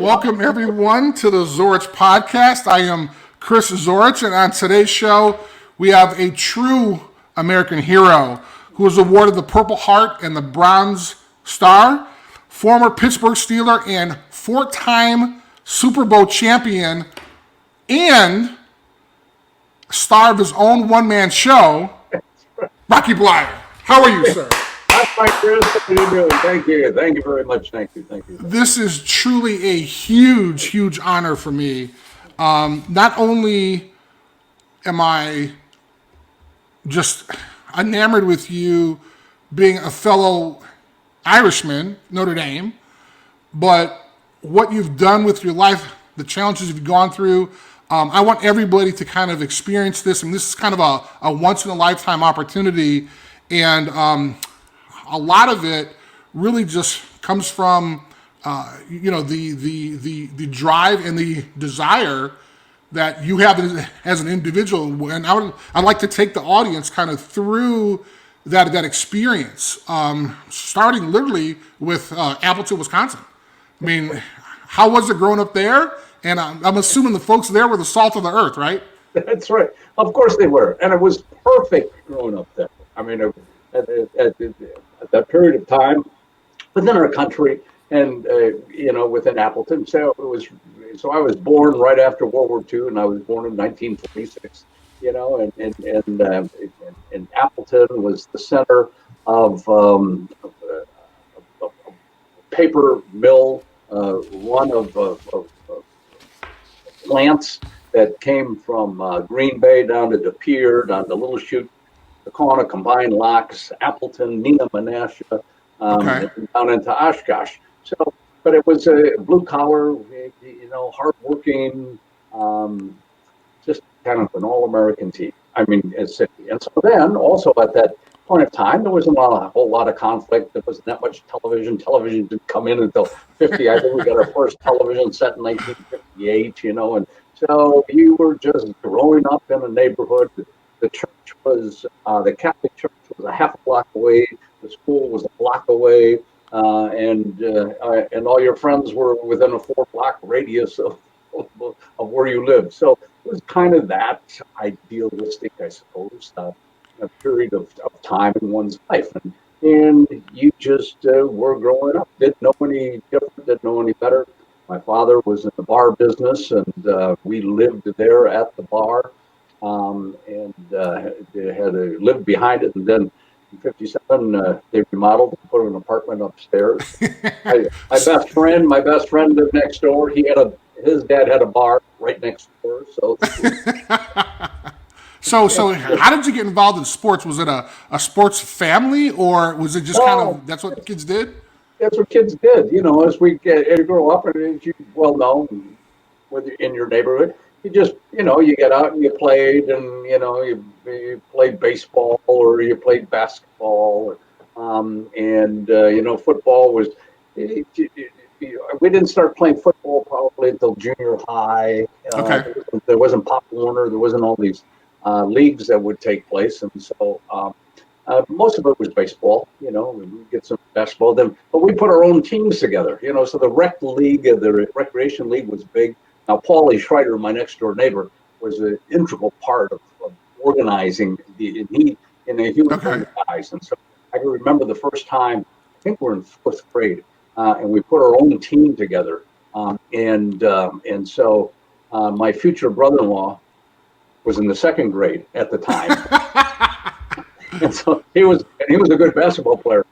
Welcome everyone to the Zorich Podcast. I am Chris Zorich, and on today's show, we have a true American hero who was awarded the Purple Heart and the Bronze Star, former Pittsburgh Steeler and four-time Super Bowl champion, and star of his own one-man show, Rocky Bleier. How are you, sir? Hi, Chris. How are you doing? Thank you. Thank you very much. Thank you. This is truly a huge, huge honor for me. Not only am I just enamored with you being a fellow Irishman, Notre Dame, but what you've done with your life, the challenges you've gone through. I want everybody to kind of experience this, and this is kind of a once-in-a-lifetime opportunity, and a lot of it really just comes from the drive and the desire that you have as an individual. And I'd like to take the audience kind of through that experience, starting literally with Appleton, Wisconsin. I mean, how was it growing up there? And I'm assuming the folks there were the salt of the earth, right? That's right. Of course they were, and it was perfect growing up there. I mean, at that period of time within our country, and within Appleton. So I was born right after World War II, and I was born in 1946. And Appleton was the center of a paper mill, one of plants that came from Green Bay down to De Pere, down to Little Chute, Tacoma, Combined Locks, Appleton, Neenah, Menasha, down into Oshkosh. So, but it was a blue collar, hardworking, just kind of an all-American team. I mean, city. And so then, also at that point of time, there wasn't a whole lot of conflict. There wasn't that much television. Television didn't come in until 50. I think we got our first television set in 1958. And so you were just growing up in a neighborhood. The church was, the Catholic church was a half a block away. The school was a block away, and all your friends were within a 4-block radius of where you lived. So it was kind of that idealistic, I suppose, a period of time in one's life. And you just were growing up, didn't know any different, didn't know any better. My father was in the bar business, and we lived there at the bar. And had lived behind it, and then in '57 they remodeled and put an apartment upstairs. My best friend lived next door. His dad had a bar right next door. So how did you get involved in sports? Was it a sports family, or was it just that's what kids did? That's what kids did. As we grow up, and as you well know, whether in your neighborhood. You just, you get out and you played, and, you played baseball or you played basketball. Football was, we didn't start playing football probably until junior high. There wasn't Pop Warner. There wasn't all these leagues that would take place. And so most of it was baseball, we'd get some basketball then. But we put our own teams together, so the the recreation league was big. Now, Paulie Schreider, my next door neighbor, was an integral part of organizing he was one of the guys. And so I can remember the first time, I think we're in 4th grade, and we put our own team together. And so my future brother-in-law was in the 2nd grade at the time. And so he was a good basketball player,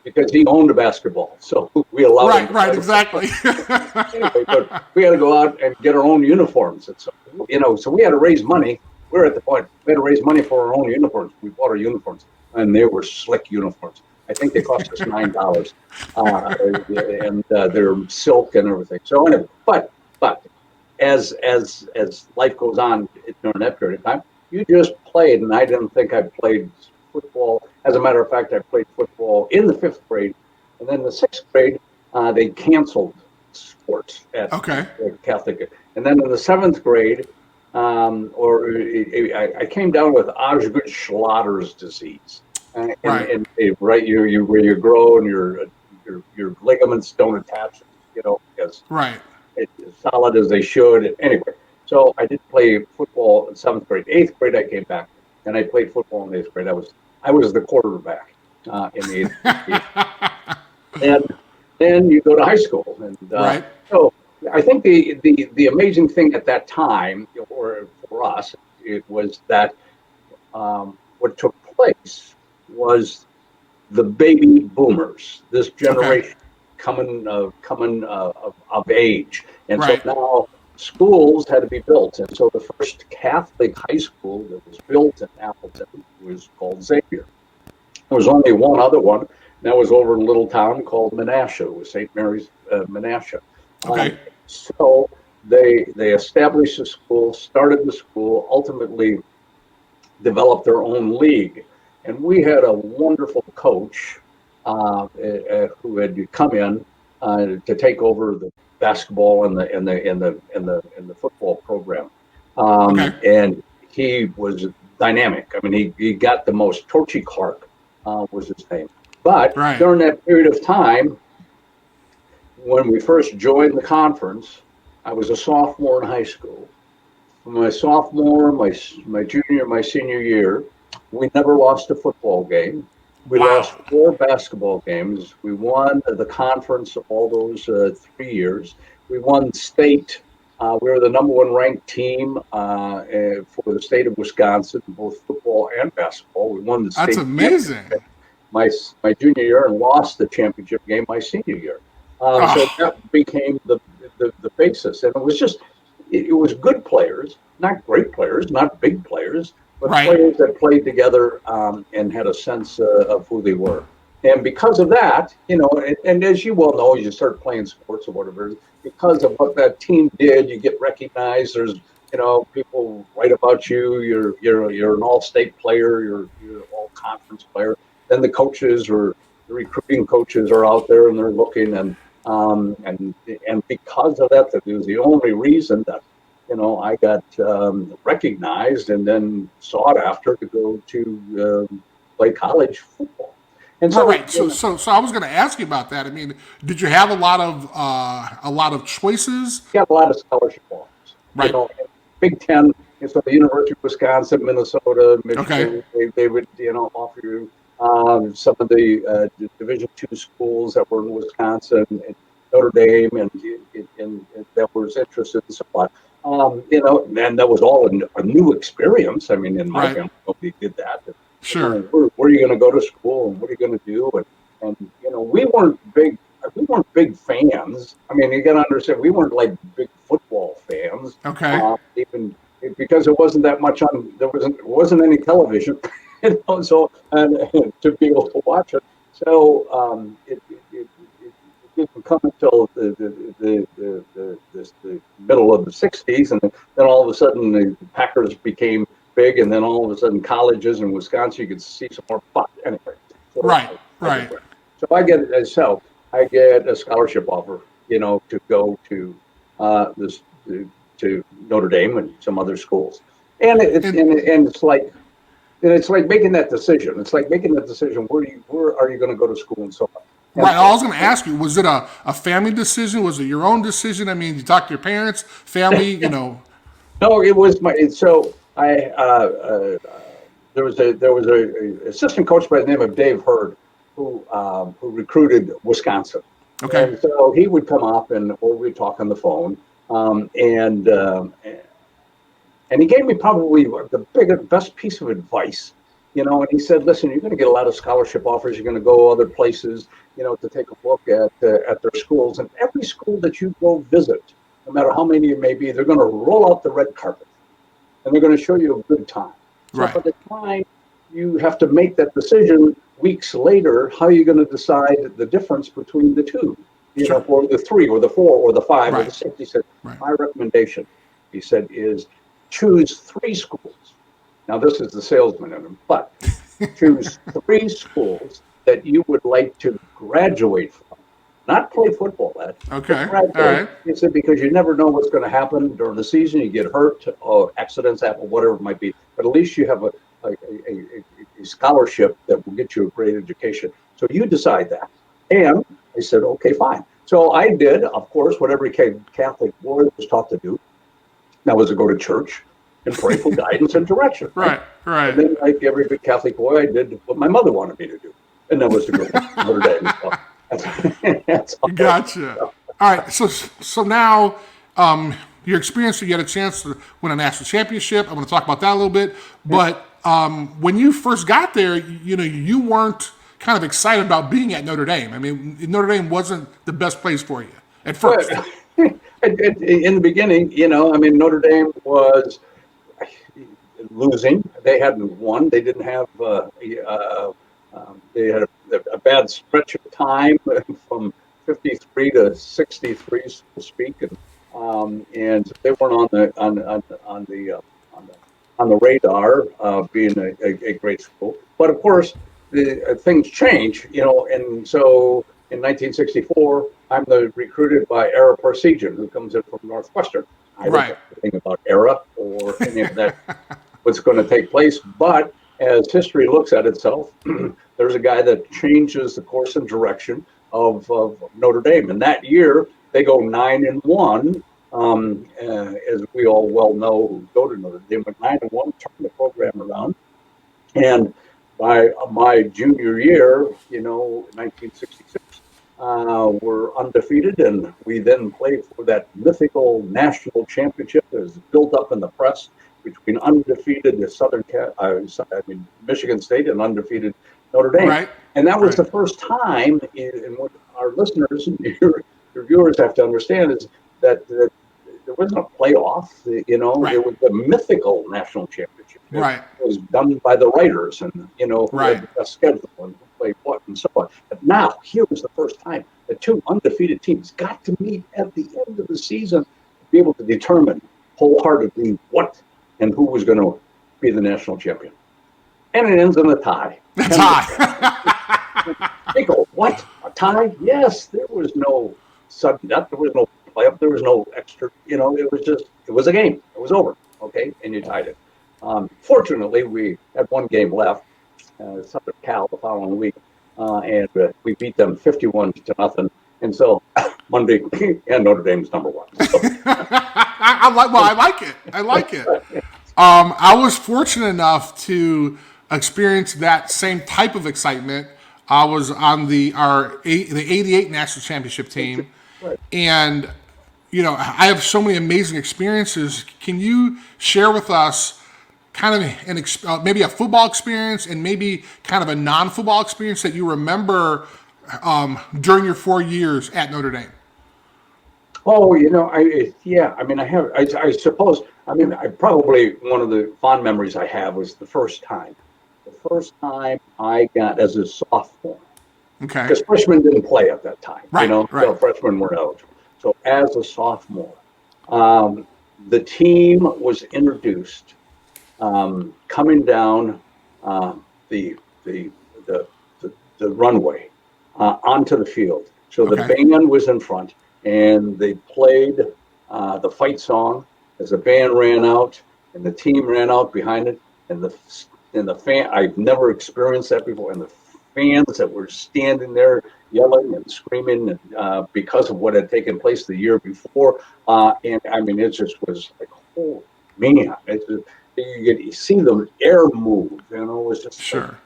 because he owned a basketball, so we allowed him. Right, exactly. Anyway, but we had to go out and get our own uniforms, and so so we had to raise money. We were at the point we had to raise money for our own uniforms. We bought our uniforms, and they were slick uniforms. I think they cost us $9, and they're silk and everything. So anyway, but as life goes on during that period of time, you just played, and I didn't think I played football. As a matter of fact, I played football in the 5th grade, and then the 6th grade, they canceled sports at Catholic. And then in the 7th grade, I came down with 𝐑𝐨𝐿𝐤𝐲 disease, where you grow and your ligaments don't attach. as Right. as solid as they should. Anyway, so I did play football in 7th grade. 8th grade, I came back, and I played football in 8th grade. I was the quarterback in the 8th grade. And then you go to high school, and Right. so I think the amazing thing at that time, or for us, it was that what took place was the baby boomers, this generation coming of age, and so Right. now schools had to be built, and so the first Catholic high school that was built in Appleton was called Xavier. There was only one other one, and that was over in a little town called Menasha. It was St. Mary's Menasha. Okay. So they established the school, started the school, ultimately developed their own league, and we had a wonderful coach who had come in to take over the basketball and the football program, and he was dynamic. I mean, he got the most. Torchy Clark was his name. But during that period of time, when we first joined the conference, I was a sophomore in high school. My sophomore, my junior, my senior year, we never lost a football game. We lost 4 basketball games. We won the conference all those 3 years. We won state. We were the #1 ranked team for the state of Wisconsin, both football and basketball. We won the state. That's amazing. My junior year, and lost the championship game my senior year. So that became the basis, and it was good players, not great players, not big players, but players that played together and had a sense of who they were. And because of that, and as you well know, you start playing sports or whatever, because of what that team did, you get recognized. There's, people write about you. You're an all-state player. You're an all-conference player. Then the coaches or the recruiting coaches are out there and they're looking, and because of that, that was the only reason that I got recognized and then sought after to go to play college football. And so, So I was going to ask you about that. I mean, did you have a lot of choices? Got a lot of scholarship offers. Right. Big Ten. So the University of Wisconsin, Minnesota, Michigan, they would offer you some of the Division II schools that were in Wisconsin, and Notre Dame, and that was interested in supply. And that was all a new experience. I mean, in my family, nobody did that. Sure. Where are you going to go to school, and what are you going to do? And we weren't big fans. I mean, you got to understand, we weren't like big football fans. Okay. Even because it wasn't that much on. There wasn't any television, So to be able to watch it. So it didn't come until the middle of the '60s, and then all of a sudden the Packers became big, and then all of a sudden colleges in Wisconsin you could see some more fun. Anyway, so right. So I get a scholarship offer, to go to to Notre Dame and some other schools, and it's like. And it's like making that decision. It's like making that decision. Where are you going to go to school and so on? Right. I was going to ask you, was it a family decision? Was it your own decision? I mean, you talked to your parents, family, No, it was so I there was a assistant coach by the name of Dave Hurd who recruited Wisconsin. Okay. And so he would come up or we'd talk on the phone, and he gave me probably the best piece of advice, and he said, listen, you're going to get a lot of scholarship offers. You're going to go other places, to take a look at their schools. And every school that you go visit, no matter how many it may be, they're going to roll out the red carpet and they're going to show you a good time. So by the time you have to make that decision weeks later, how are you going to decide the difference between the two, or the 3 or the 4 or the 5 or the 6? He said, my recommendation, he said, is choose 3 schools. Now, this is the salesman in him, but choose 3 schools that you would like to graduate from. Not play football at. Okay. All right. He said, because you never know what's going to happen during the season. You get hurt, or accidents happen, whatever it might be. But at least you have a scholarship that will get you a great education. So you decide that. And I said, okay, fine. So I did, of course, what every Catholic boy was taught to do. That was to go to church and pray for guidance and direction. Right. And then, like every good Catholic boy, I did what my mother wanted me to do, and that was to go to Notre Dame. So that's all. Gotcha. All right. So now, your experience, you had a chance to win a national championship. I want to talk about that a little bit. But when you first got there, you weren't kind of excited about being at Notre Dame. I mean, Notre Dame wasn't the best place for you at first. In the beginning, Notre Dame was losing. They hadn't won. They didn't have. They had a bad stretch of time from 53 to 63, so to speak, and they weren't on the radar, being a great school. But of course, things change, and so in 1964, I'm recruited by Era Parsegian, who comes in from Northwestern. I don't know anything about Era or any of that, what's going to take place. But as history looks at itself, there's a guy that changes the course and direction of Notre Dame. And that year, they go 9-1. As we all well know who go to Notre Dame, but 9-1, turn the program around. And by my junior year, 1966, we're undefeated, and we then played for that mythical national championship that was built up in the press between undefeated Michigan State and undefeated Notre Dame. Right. And that was the first time, and what our listeners and your viewers have to understand is that there wasn't a playoff. It was the mythical national championship. Right. It was done by the writers, and who had the best schedule and who played what and so on. But now, here was the first time the two undefeated teams got to meet at the end of the season to be able to determine wholeheartedly what and who was going to be the national champion. And it ends in a tie. A tie. They go, what? A tie? Yes, there was no sudden death. There was no playoff. There was no extra. It was a game. It was over. Okay, and you tied it. Fortunately, we had one game left, Southern Cal the following week, and we beat them 51-0. And so Monday, and Notre Dame's number one. So. I like it. I like it. I was fortunate enough to experience that same type of excitement. I was on the '88 national championship team, and I have so many amazing experiences. Can you share with us kind of maybe a football experience and maybe kind of a non-football experience that you remember during your 4 years at Notre Dame? Oh, I suppose, probably one of the fond memories I have was the first time I got as a sophomore. Okay. Because freshmen didn't play at that time. Right. So freshmen weren't eligible. So as a sophomore, the team was introduced coming down the runway onto the field. So the band was in front, and they played the fight song as the band ran out, and the team ran out behind it, and the fan. I've never experienced that before, and the fans that were standing there yelling and screaming because of what had taken place the year before, and it just was like, oh man, you see the air move, it was just sure.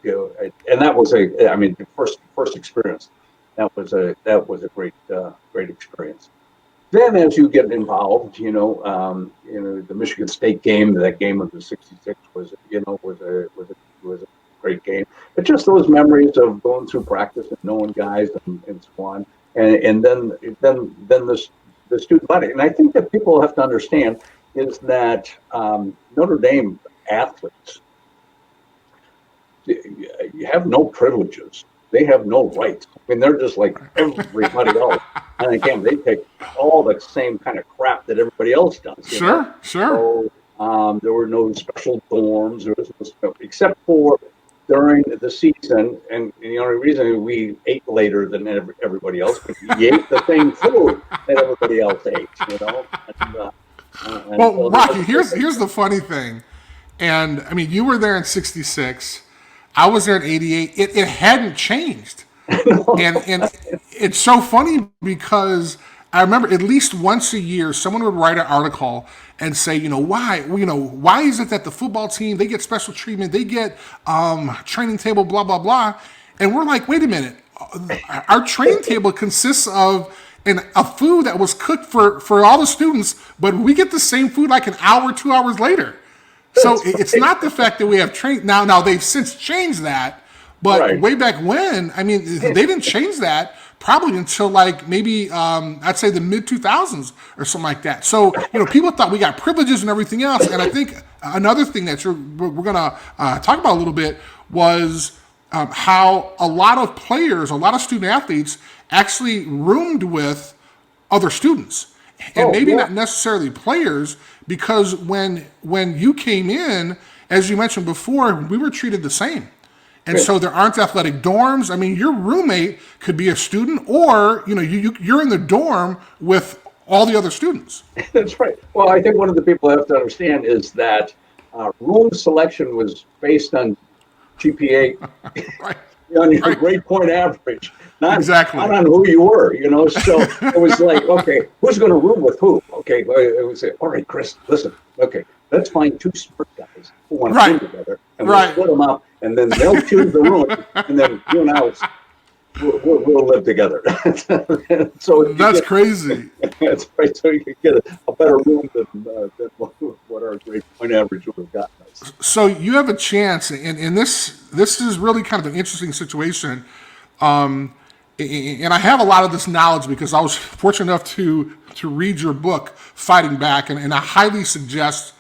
And that was the first experience. That was a great experience. Then, as you get involved, the Michigan State game, that game of the '66 was a great game. But just those memories of going through practice and knowing guys and so on, and then the student body. And I think that people have to understand is that Notre Dame athletes, you have no privileges. They have no rights. They're just like everybody else. And again, they take all the same kind of crap that everybody else does. Sure. So there were no special dorms. There was no stuff, except for during the season. And the only reason we ate later than everybody else, but we ate the same food that everybody else ate. Well, Rocky, here's the funny thing. And you were there in '66. I was there in '88. It hadn't changed, and It's so funny because I remember at least once a year, someone would write an article and say, why is it that the football team, they get special treatment, they get training table, blah, blah, blah. And we're like, wait a minute, our training table consists of a food that was cooked for all the students, but we get the same food like an hour, 2 hours later. So it's not the fact that we have trained. Now they've since changed that, but way back when, I mean, they didn't change that probably until like maybe I'd say the mid 2000s or something like that. So people thought we got privileges and everything else. And I think another thing that we're gonna talk about a little bit was how a lot of players, a lot of student athletes actually roomed with other students, and maybe not necessarily players, because when you came in, as you mentioned before, we were treated the same. And so there aren't athletic dorms. I mean, your roommate could be a student, or you're in the dorm with all the other students. That's right. Well, I think one of the people have to understand is that room selection was based on GPA, on your grade point average, not on who you were. So it was like, okay, who's going to room with who? Okay, it was all right, Chris. Listen, okay, let's find two smart guys who want to room together, and we'll split them up. And then they'll choose the room, and then you and I we'll live together. So that's crazy. That's right. So you can get a better room than what our grade point average would have gotten us. So you have a chance, and this is really kind of an interesting situation. And I have a lot of this knowledge because I was fortunate enough to read your book, Fighting Back, and I highly suggest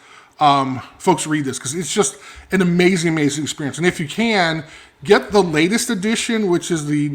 folks read this because it's just an amazing experience. And if you can, get the latest edition, which is the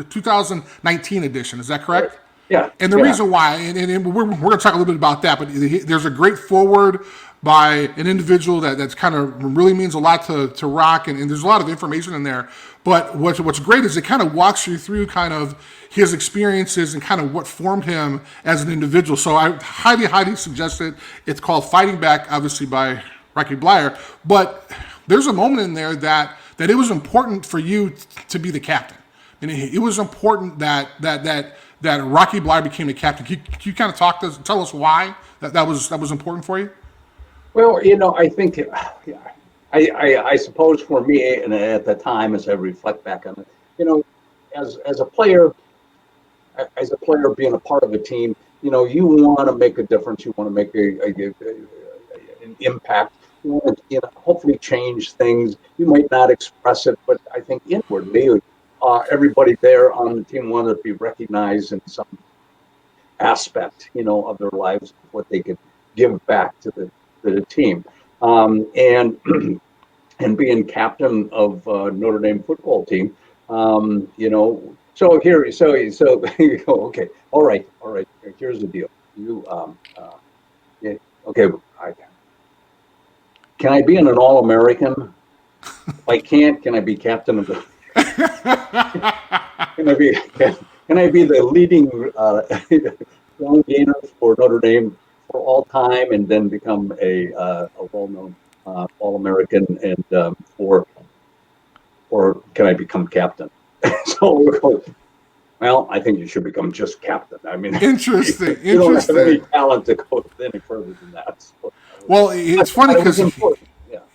2019 edition. Is that correct? Right. Yeah. And the reason why, and we're going to talk a little bit about that, but there's a great foreword by an individual that's kind of really means a lot to Rock, and there's a lot of information in there. But what's great is it kind of walks you through kind of his experiences and kind of what formed him as an individual. So I highly suggest it. It's called Fighting Back, obviously by Rocky Bleier. But there's a moment in there that it was important for you to be the captain. And it was important that Rocky Bleier became the captain. Can you kind of tell us why that was important for you? Well, I think, I suppose for me, and at the time, as I reflect back on it, as a player being a part of a team, you want to make a difference. You want to make an impact. You want to, hopefully change things. You might not express it, but I think inwardly, everybody there on the team wanted to be recognized in some aspect, of their lives, what they could give back to the team, and being captain of Notre Dame football team, So here you go. Okay, all right. Here's the deal. Can I be an All-American? If I can't, can I be captain of the? Can I be the leading young gainer for Notre Dame for all time, and then become a well-known All-American, and or can I become captain? So, well, I think you should become just captain. I mean, interesting. You don't have any talent to go any further than that. So, well, it's funny because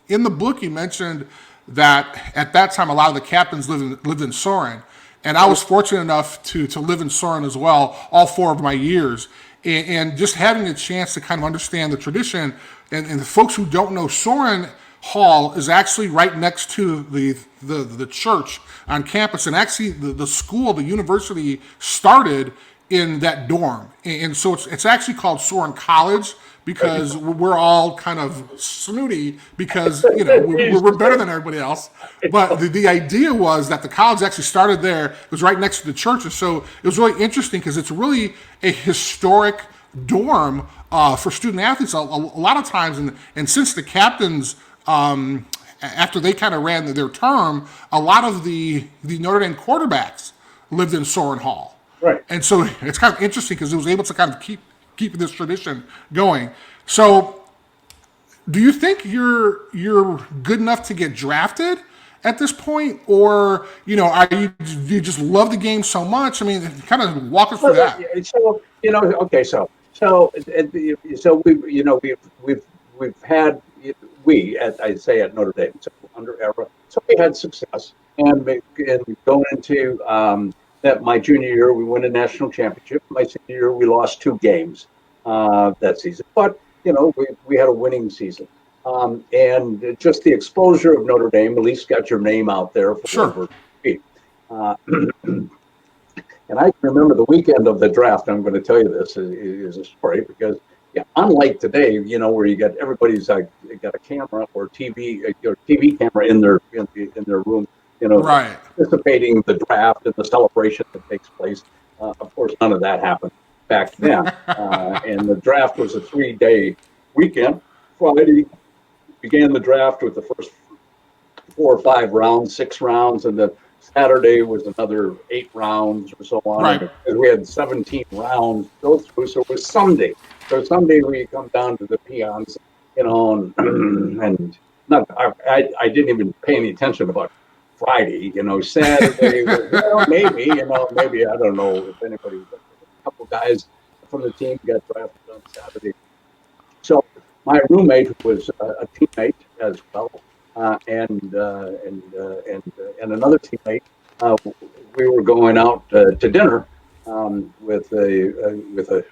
in the book you mentioned that at that time a lot of the captains lived in Soren, and I was fortunate enough to live in Soren as well, all 4 of my years, and just having a chance to kind of understand the tradition. And the folks who don't know, Soren Hall is actually right next to the church on campus, and actually the school, the university, started in that dorm, and so it's actually called Soren College because we're all kind of snooty because we're better than everybody else. But the idea was that the college actually started there. It was right next to the church, and so it was really interesting because it's really a historic dorm for student athletes. A lot of times, and since the captains, after they kind of ran their term, a lot of the Notre Dame quarterbacks lived in Soren Hall. Right. And so it's kind of interesting because it was able to kind of keep this tradition going. So do you think you're good enough to get drafted at this point, or do you just love the game so much? I mean, kind of walk us through that. So okay, so we've had I'd say at Notre Dame, so under era, so we had success, and going into that my junior year we won a national championship. My senior year we lost 2 games that season, but we had a winning season. And just the exposure of Notre Dame at least got your name out there for sure. And I remember the weekend of the draft. I'm going to tell you this is a story because, unlike today, where you got everybody's got a camera or TV camera in their room, right, anticipating the draft and the celebration that takes place. Of course, none of that happened back then. And the draft was a 3-day weekend. Friday began the draft with the first 4 or 5 rounds, 6 rounds, and then Saturday was another 8 rounds or so on. Right. And we had 17 rounds to go through, so it was Sunday. So Sunday we come down to the peons, and not I didn't even pay any attention about Friday. Saturday was, maybe I don't know if anybody, a couple guys from the team got drafted on Saturday. So my roommate was a teammate as well, and another teammate. We were going out to dinner with a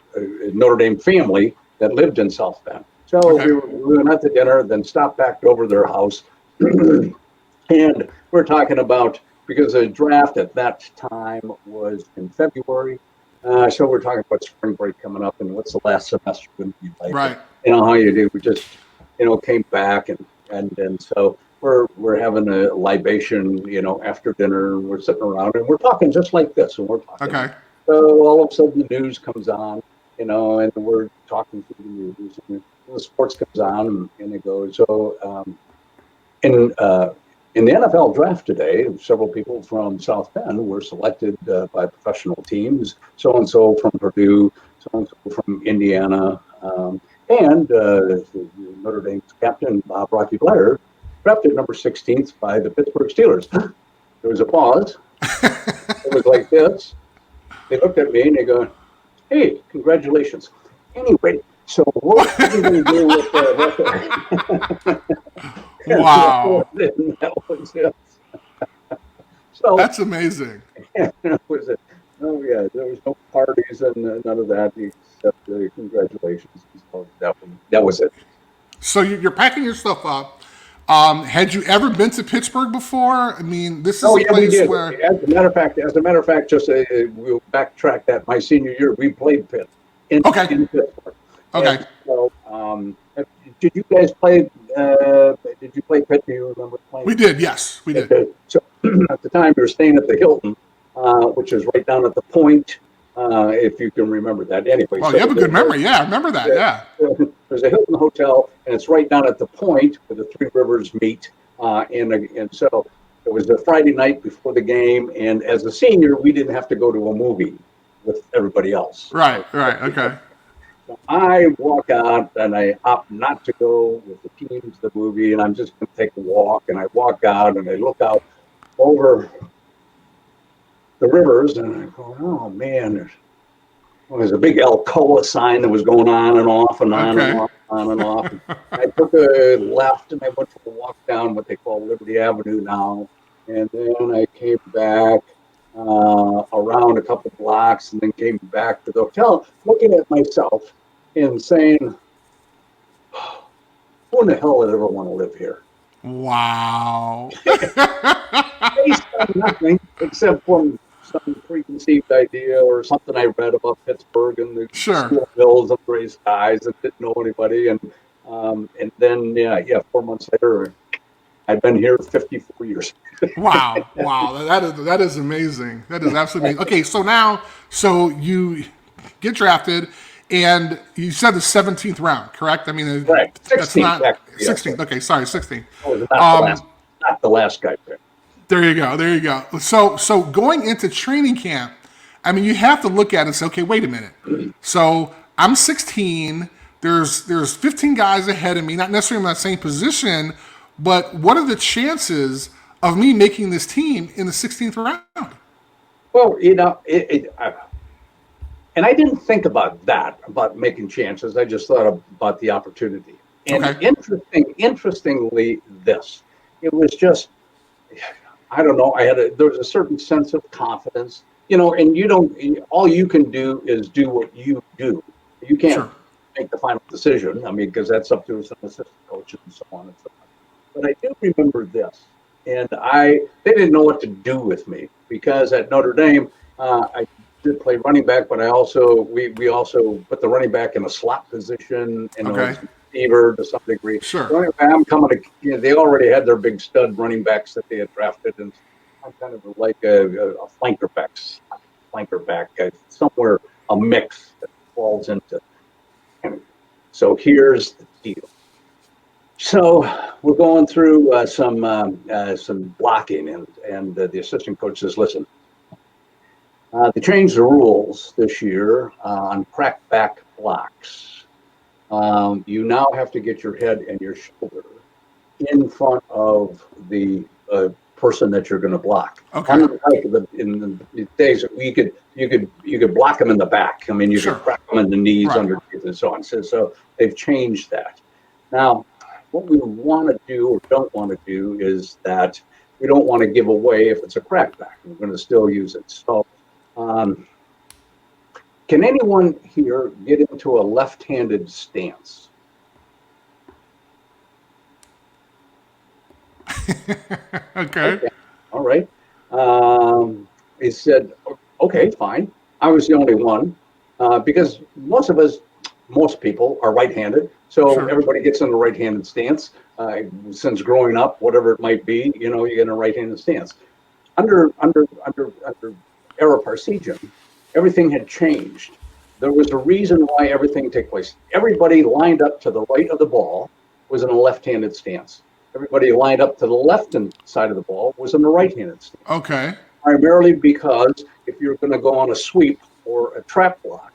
Notre Dame family that lived in South Bend. So we went out to dinner, then stopped back over their house, and we're talking about, because the draft at that time was in February. So we're talking about spring break coming up, and what's the last semester going to be like? Right. How you do. We just, came back, and so we're having a libation, after dinner, and we're sitting around, and we're talking just like this, and we're talking. Okay. So all of a sudden the news comes on, and we're talking through the news, and the sports comes on, and it goes. So in the NFL draft today, several people from South Bend were selected by professional teams, so-and-so from Purdue, so-and-so from Indiana, and Notre Dame's captain, Rocky Bleier, drafted number 16th by the Pittsburgh Steelers. There was a pause. It was like this. They looked at me and they go, "Hey, congratulations." Anyway, so what are you going to do with the Wow. That was it. So that's amazing. That was it. Oh yeah, there was no parties and none of that except congratulations. So that was it. So you're packing your stuff up. Had you ever been to Pittsburgh before? I mean, this is a place where. As a matter of fact, just we'll backtrack that. My senior year, we played Pitt in Pittsburgh. Okay. And so, did you guys play? Did you play Pitt? Do you remember playing? We did. Yes, we did. Okay. So at the time, we were staying at the Hilton, which is right down at the Point. If you can remember that. Anyway. Oh, so you have a good memory. Yeah, I remember that. Yeah. There's a Hilton Hotel, and it's right down at the Point where the Three Rivers meet. And so it was the Friday night before the game, and as a senior, we didn't have to go to a movie with everybody else. Right. Okay. So I walk out, and I opt not to go with the team to the movie, and I'm just going to take a walk. And I walk out, and I look out over the rivers, and I go, "Oh man, there's a big �𝐿𝐷 sign that was going on and off and on and off, on and off." And I took a left, and I went for a walk down what they call Liberty Avenue now, and then I came back around a couple blocks, and then came back to the hotel, looking at myself and saying, "Who in the hell would ever want to live here?" Wow. Based on nothing except from some preconceived idea or something I read about Pittsburgh and the school hills and gray skies, and didn't know anybody. And then 4 months later, I've been here 54 years. Wow. That is amazing. That is absolutely amazing. Okay, so you get drafted, and you said the 17th round, correct? I mean, right. 16th, that's not actually, 16th. Okay, sorry, 16th. Not the last guy picked. There you go. So going into training camp, I mean, you have to look at it and say, okay, wait a minute. So I'm 16. There's 15 guys ahead of me, not necessarily in that same position, but what are the chances of me making this team in the 16th round. Well, and I didn't think about that, about making chances. I just thought about the opportunity. And interestingly, it was just, I don't know, there was a certain sense of confidence, and all you can do is do what you do. You can't make the final decision. I mean, because that's up to some assistant coaches and so on and so on. But I do remember this, and they didn't know what to do with me, because at Notre Dame, I did play running back, but we also put the running back in a slot position and receiver to some degree. Sure. So anyway, I'm coming to, they already had their big stud running backs that they had drafted, and I'm kind of like a flanker back, somewhere a mix that falls into. So here's the deal. So we're going through some blocking, and the assistant coach says, "Listen, they changed the rules this year on crackback blocks. You now have to get your head and your shoulder in front of the person that you're going to block. Okay. In the days you could block them in the back. I mean, you could crack them in the knees, underneath, and so on. So they've changed that. Now, what we want to do or don't want to do is that we don't want to give away if it's a crackback. We're going to still use it. So, can anyone here get into a left-handed stance?" Okay. All right. He said, "Okay, fine." I was the only one because most people are right-handed, so everybody gets in a right-handed stance. Since growing up, whatever it might be, you get in a right-handed stance. Under era Parsegian, everything had changed. There was a reason why everything took place. Everybody lined up to the right of the ball was in a left-handed stance. Everybody lined up to the left side of the ball was in a right-handed stance. Okay. Primarily because if you're going to go on a sweep or a trap block,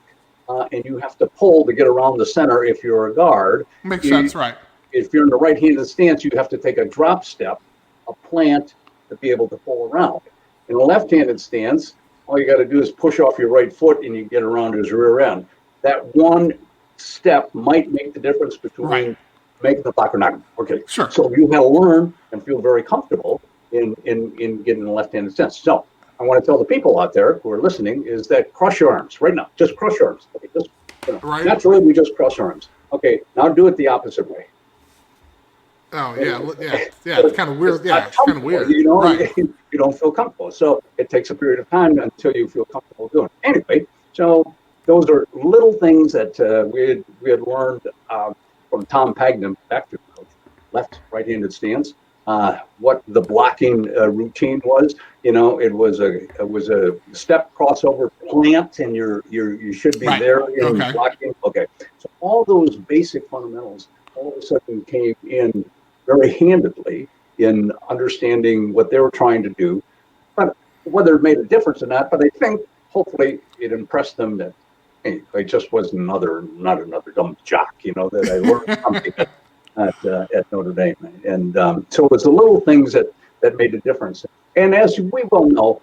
and you have to pull to get around the center if you're a guard. Makes sense, right. If you're in the right-handed stance, you have to take a drop step, a plant, to be able to pull around. In a left-handed stance, all you got to do is push off your right foot and you get around his rear end. That one step might make the difference between making the block or not. Okay, sure. So you have to learn and feel very comfortable in getting a left-handed stance. So I want to tell the people out there who are listening is that cross your arms right now. Just cross your arms. Okay, just naturally, we just cross our arms. Okay, now do it the opposite way. Oh yeah. It's kind of weird. Yeah, it's kind of weird. You don't feel comfortable, so it takes a period of time until you feel comfortable doing it. Anyway, so those are little things that we had learned from Tom Pagnum, back to coach, right-handed stance. What the blocking routine was, it was a step crossover plant, and you should be there in blocking. Okay, so all those basic fundamentals all of a sudden came in very handedly in understanding what they were trying to do. But whether it made a difference or not, but I think hopefully it impressed them that, hey, I just was not another dumb jock, that I learned something at Notre Dame. And so it was the little things that made a difference. And as we well know,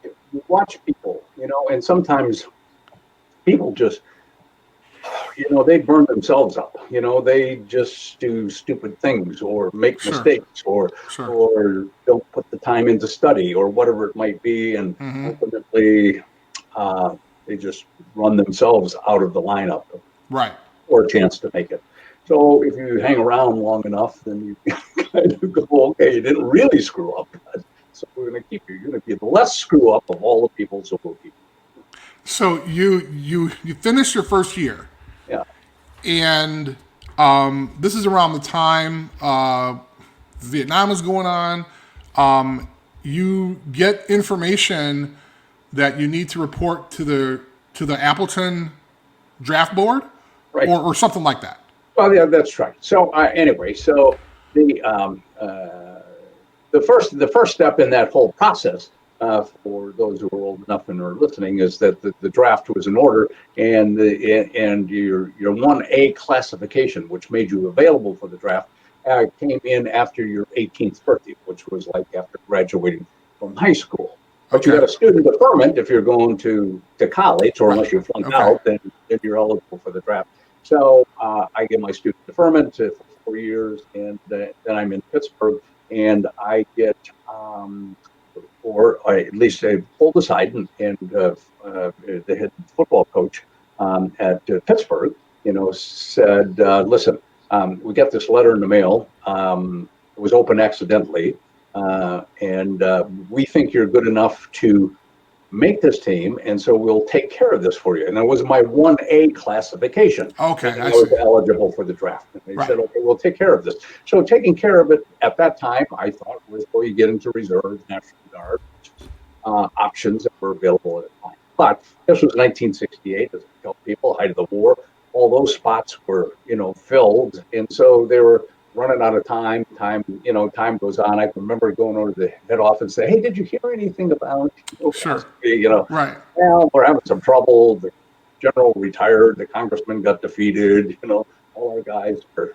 you watch people, and sometimes people just, they burn themselves up. They just do stupid things or make mistakes or don't put the time into study or whatever it might be. And ultimately, they just run themselves out of the lineup or a chance to make it. So if you hang around long enough, then you kind of go, okay, you didn't really screw up. So we're going to keep you. You're going to be the less screw up of all the people, so we'll keep you. So you finished your first year. Yeah. And this is around the time Vietnam is going on. You get information that you need to report to the Appleton draft board, or something like that. Well, yeah, that's right. So anyway, so the first step in that whole process, for those who are old enough and are listening, is that the draft was in order, and your 1A classification, which made you available for the draft, came in after your 18th birthday, which was like after graduating from high school. But you got a student deferment if you're going to college, or unless you flunk out, then you're eligible for the draft. So I get my student deferment for 4 years, and then I'm in Pittsburgh, and I get, or at least I pulled aside, and the head football coach at Pittsburgh, said, listen, we got this letter in the mail. It was open accidentally. And we think you're good enough to make this team, and so we'll take care of this for you. And that was my 1A classification. Okay, I was eligible for the draft. And they said, okay, we'll take care of this. So taking care of it at that time, I thought was, well, you get into reserves, National Guard, options that were available at the time. But this was 1968, as I tell people, height of the war. All those spots were, filled, and so they were running out of time. Time goes on. I can remember going over to the head office and say, hey, did you hear anything about, well, we're having some trouble. The general retired. The congressman got defeated. All our guys are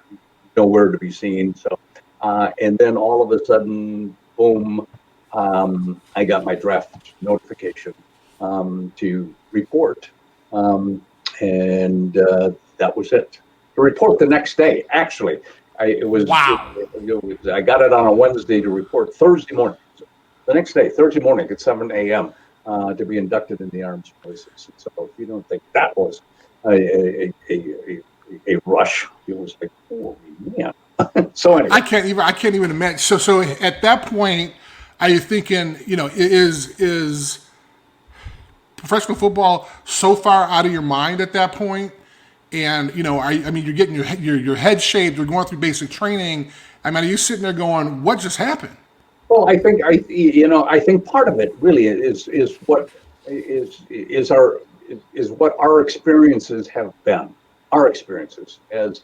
nowhere to be seen. So, and then all of a sudden, boom, I got my draft notification to report. And that was it. To report the next day, actually. I got it on a Wednesday to report Thursday morning. So the next day, Thursday morning at 7 a.m. To be inducted in the armed forces. So if you don't think that was a rush, it was like, holy man. So anyway, I can't even imagine. So at that point, are you thinking, is professional football so far out of your mind at that point? And, you're getting your head shaved, you're going through basic training. Are you sitting there going, what just happened? Well, I think part of it really is what our experiences have been, our experiences as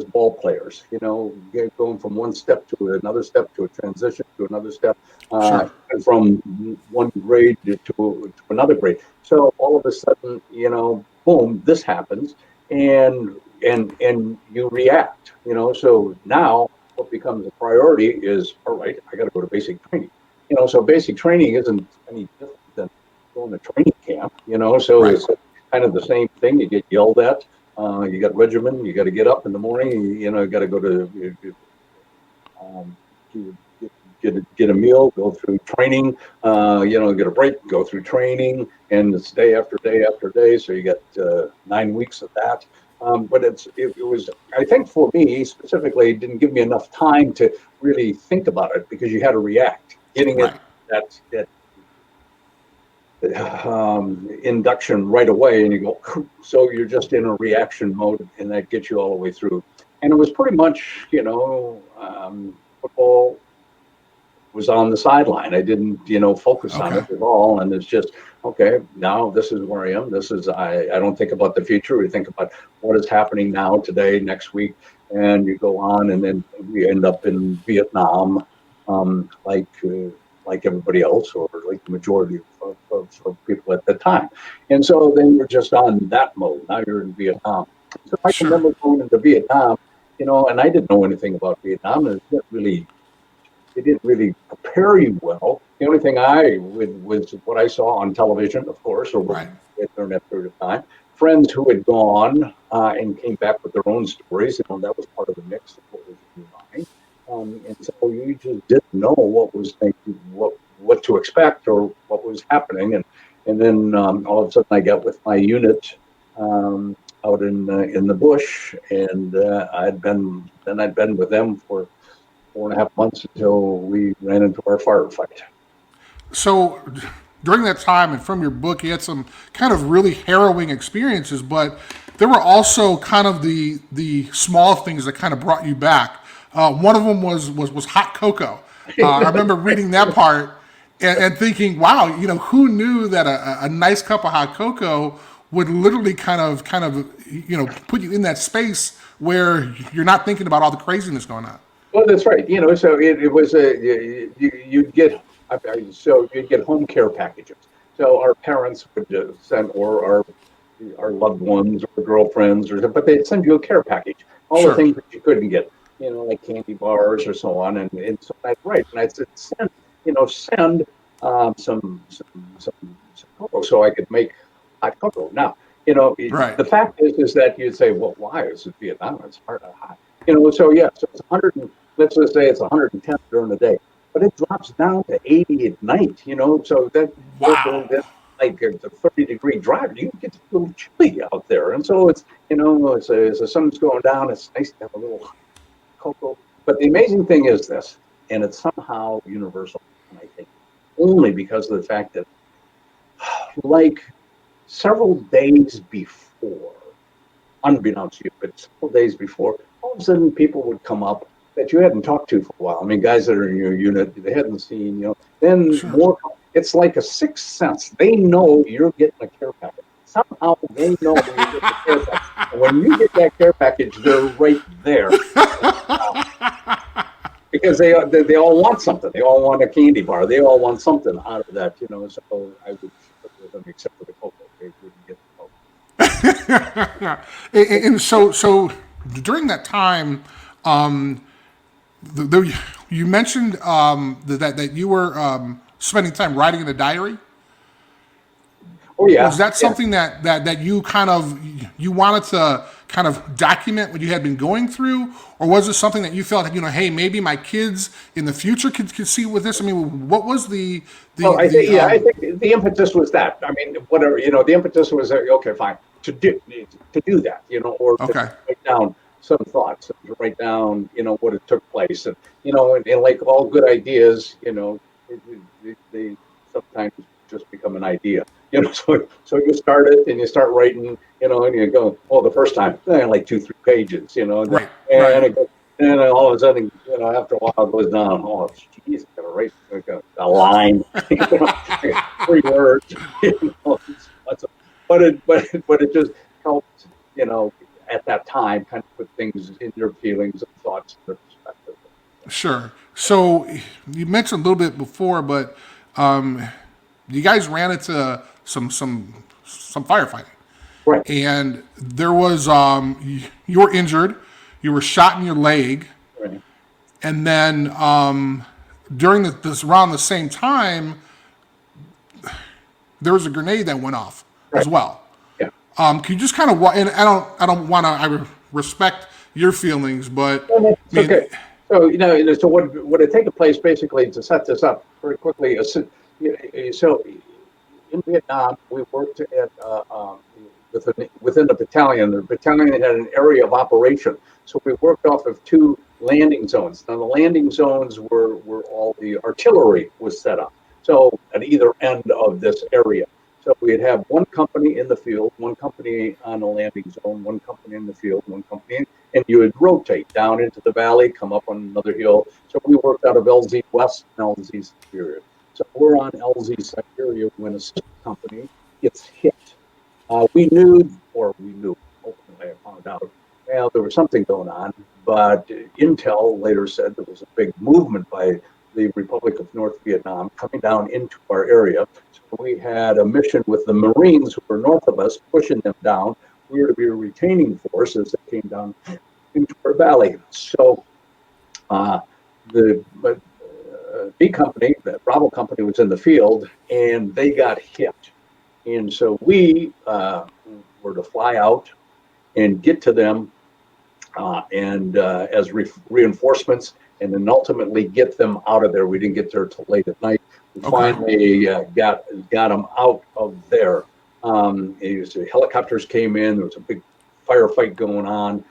ball players, going from one step to another step, to a transition to another step, and from one grade to another grade. So all of a sudden, boom, this happens. And you react, so now what becomes a priority is, all right, I got to go to basic training, so basic training isn't any different than going to training camp, so it's kind of the same thing. You get yelled at, you got regimen, you got to get up in the morning, you got to go to get a meal, go through training, get a break, go through training, and it's day after day after day. So you get 9 weeks of that. But it was, I think for me specifically, it didn't give me enough time to really think about it, because you had to react. Getting it that induction right away, and you go, so you're just in a reaction mode, and that gets you all the way through. And it was pretty much, football was on the sideline. I didn't, focus on it at all. And it's just, okay, now this is where I am. This is, I don't think about the future. We think about what is happening now, today, next week. And you go on, and then we end up in Vietnam, like everybody else, or like the majority of people at the time. And so then you're just on that mode. Now you're in Vietnam. So I can remember going into Vietnam, and I didn't know anything about Vietnam. And it didn't really prepare you well. The only thing was what I saw on television, of course, or during that period of time. Friends who had gone and came back with their own stories, that was part of the mix of what was in your mind. And so you just didn't know what to expect or what was happening. And then all of a sudden I got with my unit out in the bush, and I'd been with them for 4.5 months until we ran into our firefight. So during that time, and from your book, you had some kind of really harrowing experiences, but there were also kind of the small things that kind of brought you back. One of them was hot cocoa. I remember reading that part and thinking, wow, who knew that a nice cup of hot cocoa would literally kind of put you in that space where you're not thinking about all the craziness going on. Well, that's right. So it was you'd get home care packages. So our parents would send, or our loved ones or girlfriends, but they'd send you a care package. All the things that you couldn't get, like candy bars or so on. And so I'd write, and I'd send some cocoa so I could make hot cocoa. Now, Right. the fact is that you'd say, well, why? Is it Vietnam? It's hard and hot. So it's 100, let's just say it's 110 during the day, but it drops down to 80 at night, so Wow. that's like a 30-degree drive. You get a little chilly out there. And so it's, as the sun's going down, it's nice to have a little cocoa. But the amazing thing is this, and it's somehow universal, I think, only because of the fact that, like several days before, unbeknownst to you, but several days before, all of a sudden people would come up that you hadn't talked to for a while. I mean, guys that are in your unit, they hadn't seen, then Sure. more. It's like a sixth sense. They know you're getting a care package. Somehow they know you're getting a care package. And when you get that care package, they're right there. Because they all want something. They all want a candy bar. They all want something out of that, So I would share with them, except for the cocoa. They wouldn't get the cocoa. And so during that time, you mentioned that you were spending time writing in a diary. Oh yeah. Was that something that you you wanted to kind of document what you had been going through, or was it something that you felt, hey, maybe my kids in the future could see with this? I mean, what was the? I think the impetus was that. I mean, whatever, the impetus was okay, fine, to do that, or to Okay. write down some thoughts, to write down, what had took place, and and like all good ideas, they sometimes just become an idea. So you start it and you start writing, and you go, the first time, like 2-3 pages, Right. and Right. it goes, and then all of a sudden, after a while, it goes down. Oh, geez, I gotta write a line, 3 words, but it just helped, at that time, kind of put things in your feelings and thoughts in perspective. Sure. So you mentioned a little bit before, but you guys ran into some firefighting, Right. and there was you were injured, you were shot in your leg, Right. and then during this around the same time, there was a grenade that went off as Right. well. Yeah. Can you just kind of and I don't want to I respect your feelings, but Well, I mean, okay. So so what had taken place basically, to set this up very quickly is, so in Vietnam we worked at within the battalion. The battalion had an area of operation, so we worked off of 2 landing zones. Now the landing zones were all the artillery was set up, so at either end of this area. So we'd have one company in the field, one company on the landing zone, one company in the field, one company, and you would rotate down into the valley, come up on another hill. So we worked out of LZ West and LZ Superior. So we're on LZ Superior when a sister company gets hit. We knew, ultimately I found out, well, there was something going on, but Intel later said there was a big movement by the Republic of North Vietnam coming down into our area. So we had a mission with the Marines who were north of us, pushing them down. We were to be a retaining force as they came down into our valley. So the B company, the Bravo company, was in the field, and they got hit. And so we were to fly out and get to them and as reinforcements, and then ultimately get them out of there. We didn't get there till late at night. We finally got them out of there. Helicopters came in. There was a big firefight going on.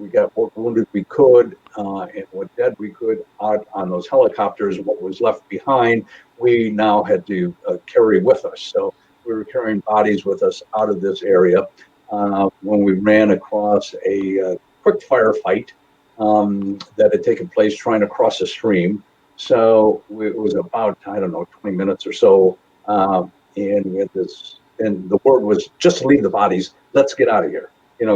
We got what wounded we could and what dead we could out on those helicopters. What was left behind, we now had to carry with us. So we were carrying bodies with us out of this area. When we ran across a quick firefight that had taken place trying to cross a stream. So it was about, 20 minutes or so. And we had this, and the word was just to leave the bodies. Let's get out of here.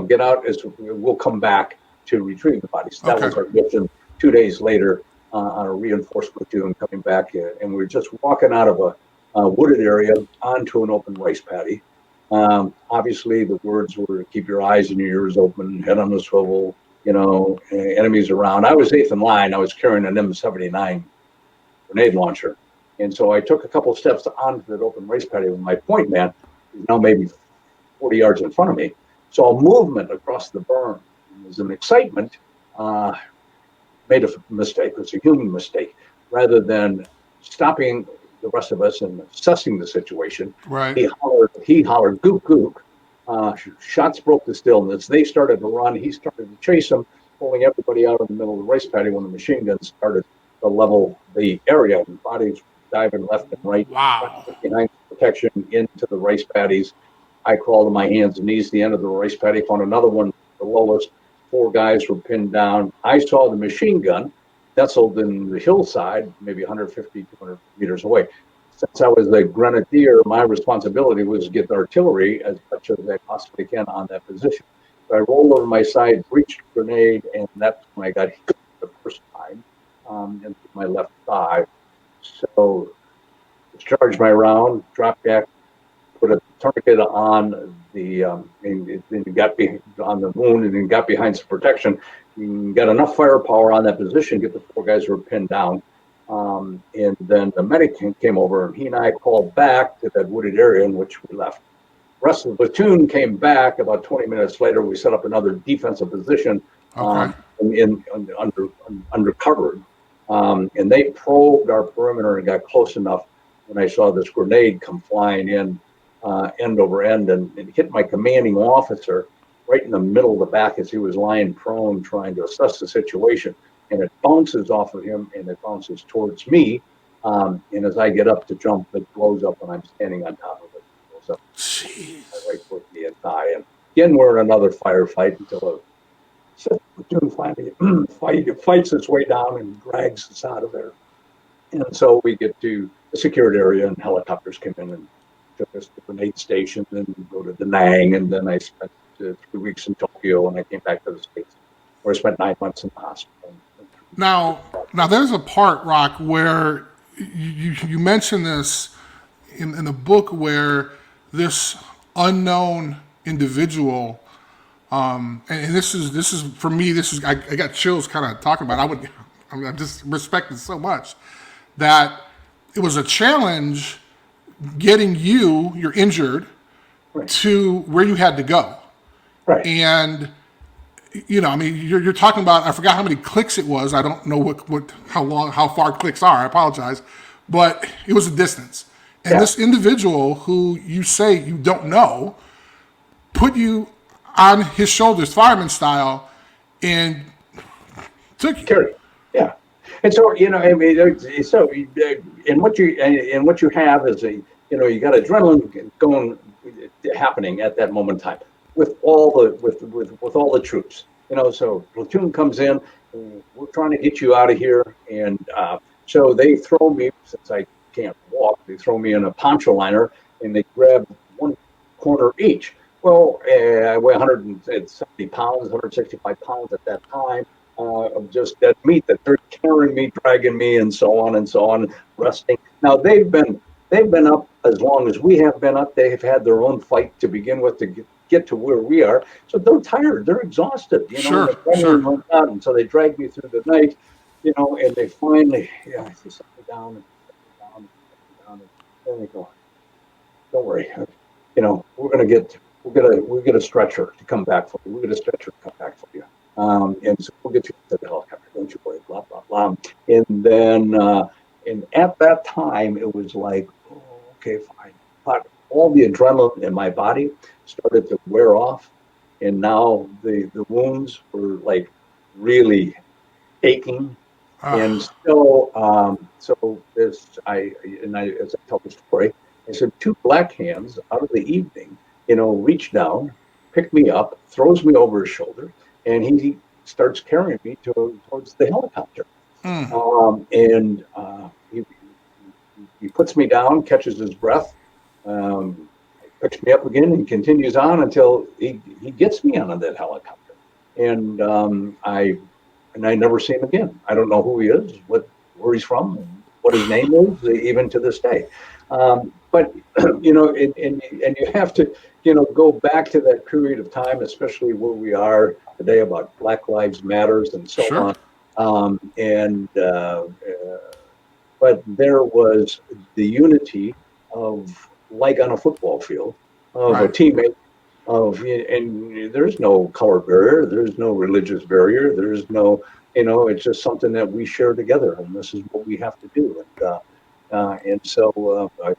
Get out, as we'll come back to retrieve the bodies. That was our mission. 2 days later, on a reinforced platoon coming back, and we were just walking out of a wooded area onto an open rice paddy. Obviously, the words were keep your eyes and your ears open, head on the swivel, enemies around. I was 8th in line. I was carrying an M79 grenade launcher. And so I took a couple of steps onto that open race paddy with my point man, who's now maybe 40 yards in front of me. Saw movement across the berm. It was an excitement. Made a mistake. It was a human mistake. Rather than stopping the rest of us and assessing the situation, right. He hollered, gook, gook. Shots broke the stillness. They started to run. He started to chase them, pulling everybody out in the middle of the race paddy when the machine gun started to level the area. And bodies diving left and right. Wow. Behind protection into the race paddies. I crawled to my hands and knees to the end of the race paddy, found another one below us. 4 guys were pinned down. I saw the machine gun nestled in the hillside, maybe 150, 200 meters away. Since I was a grenadier, my responsibility was to get the artillery as much as I possibly can on that position. So I rolled over my side, reached a grenade, and that's when I got hit the first time into my left thigh. So discharged my round, dropped back, put a tourniquet on the and got on the wound, and then got behind some protection. Got enough firepower on that position, get the 4 guys who were pinned down. And then the medic came over, and he and I called back to that wooded area in which we left. The rest of the platoon came back about 20 minutes later. We set up another defensive position under cover. And they probed our perimeter and got close enough when I saw this grenade come flying in end over end, and it hit my commanding officer right in the middle of the back as he was lying prone trying to assess the situation. And it bounces off of him, and it bounces towards me. And as I get up to jump, it blows up, and I'm standing on top of it. It blows up. Jeez. Right foot, me, and thigh. And again, we're in another firefight until a platoon finally fights its way down and drags us out of there. And so we get to the secured area, and helicopters come in and took us to the grenade station, and go to Da Nang. And then I spent 3 weeks in Tokyo, and I came back to the States, where I spent 9 months in the hospital. Now there's a part, Rock, where you mentioned this in the book, where this unknown individual, and this is for me, I got chills kind of talking about it. I just respect it so much that it was a challenge getting you're injured, right, to where you had to go. Right. And you're talking about, I forgot how many clicks it was. I don't know how far clicks are. I apologize. But it was a distance. And This individual who you say you don't know put you on his shoulders, fireman style, and took you. Carry. Yeah. And so, what you have is you got adrenaline happening at that moment in time. With all the troops, so platoon comes in, we're trying to get you out of here, and so they throw me, since I can't walk, they throw me in a poncho liner, and they grab one corner each. Well, I weigh 170 pounds, 165 pounds at that time of just dead meat that they're carrying me, dragging me, and so on, resting. Now they've been up as long as we have been up. They have had their own fight to begin with to get to where we are, so they're tired, they're exhausted, Sure. And so they drag me through the night, and they finally, they set me down, and then they go, don't worry, we'll get a stretcher to come back for you. We'll get a stretcher to come back for you, and so we'll get you to the helicopter. Don't you worry, blah blah blah. And then, and at that time, it was like, oh, okay, fine. But all the adrenaline in my body started to wear off, and now the wounds were like really aching, and so as I tell the story, I said 2 black hands out of the evening, reach down, pick me up, throws me over his shoulder, and he starts carrying me towards the helicopter, and he puts me down, catches his breath. Picks me up again and continues on until he gets me onto that helicopter, and I never see him again. I don't know who he is, where he's from, what his name is, even to this day. But and you have to go back to that period of time, especially where we are today about Black Lives Matters and so Sure. on. But there was the unity of, like on a football field, of a teammate, and there's no color barrier, there's no religious barrier, there's no, it's just something that we share together, and this is what we have to do. And so I'm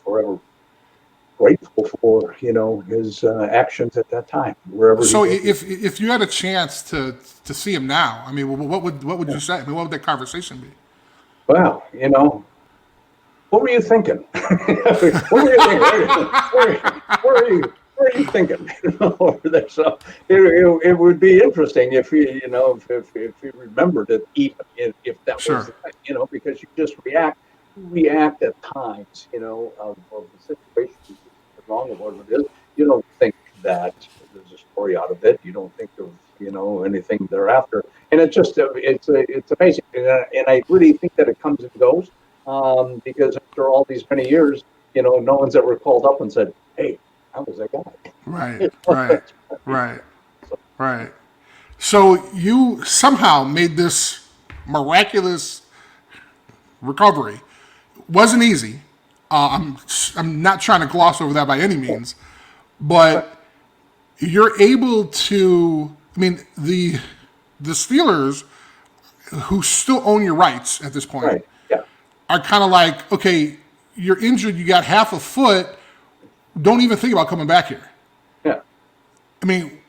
forever grateful for his actions at that time, wherever. So if you had a chance to see him now, I mean, what would you say? I mean, what would that conversation be? Well, what were you thinking? What were you thinking? Where are you thinking? Over there. So it would be interesting if you remembered it, even if that was, because you just react at times, of the situation. Wrong about it is, you don't think that there's a story out of it. You don't think of anything thereafter, and it's amazing. And I really think that it comes and goes, because after all these many years, no one's ever called up and said, "Hey, I was that guy." Right. So you somehow made this miraculous recovery. Wasn't easy. I'm not trying to gloss over that by any means, but you're able to. I mean, the Steelers, who still own your rights at this point, are kind of like, okay, you're injured, you got half a foot, don't even think about coming back here. Yeah. I mean,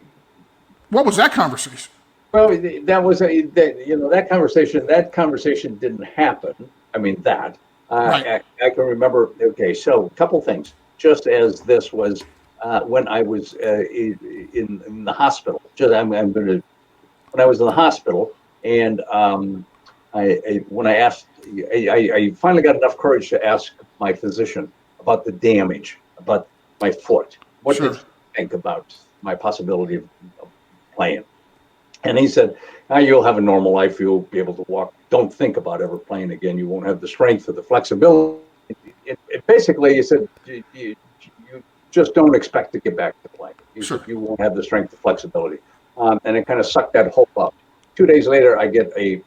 what was that conversation? Well, that conversation. That conversation didn't happen. I mean that. I can remember. Okay, so a couple things. Just as this was when I was in the hospital. When I was in the hospital, and when I asked, I finally got enough courage to ask my physician about the damage, about my foot. What did you think about my possibility of playing? And he said, "You'll have a normal life. You'll be able to walk. Don't think about ever playing again. You won't have the strength or the flexibility." Basically, he said, you just don't expect to get back to playing. He said, you won't have the strength or flexibility. And it kind of sucked that hope up. 2 days later, I get a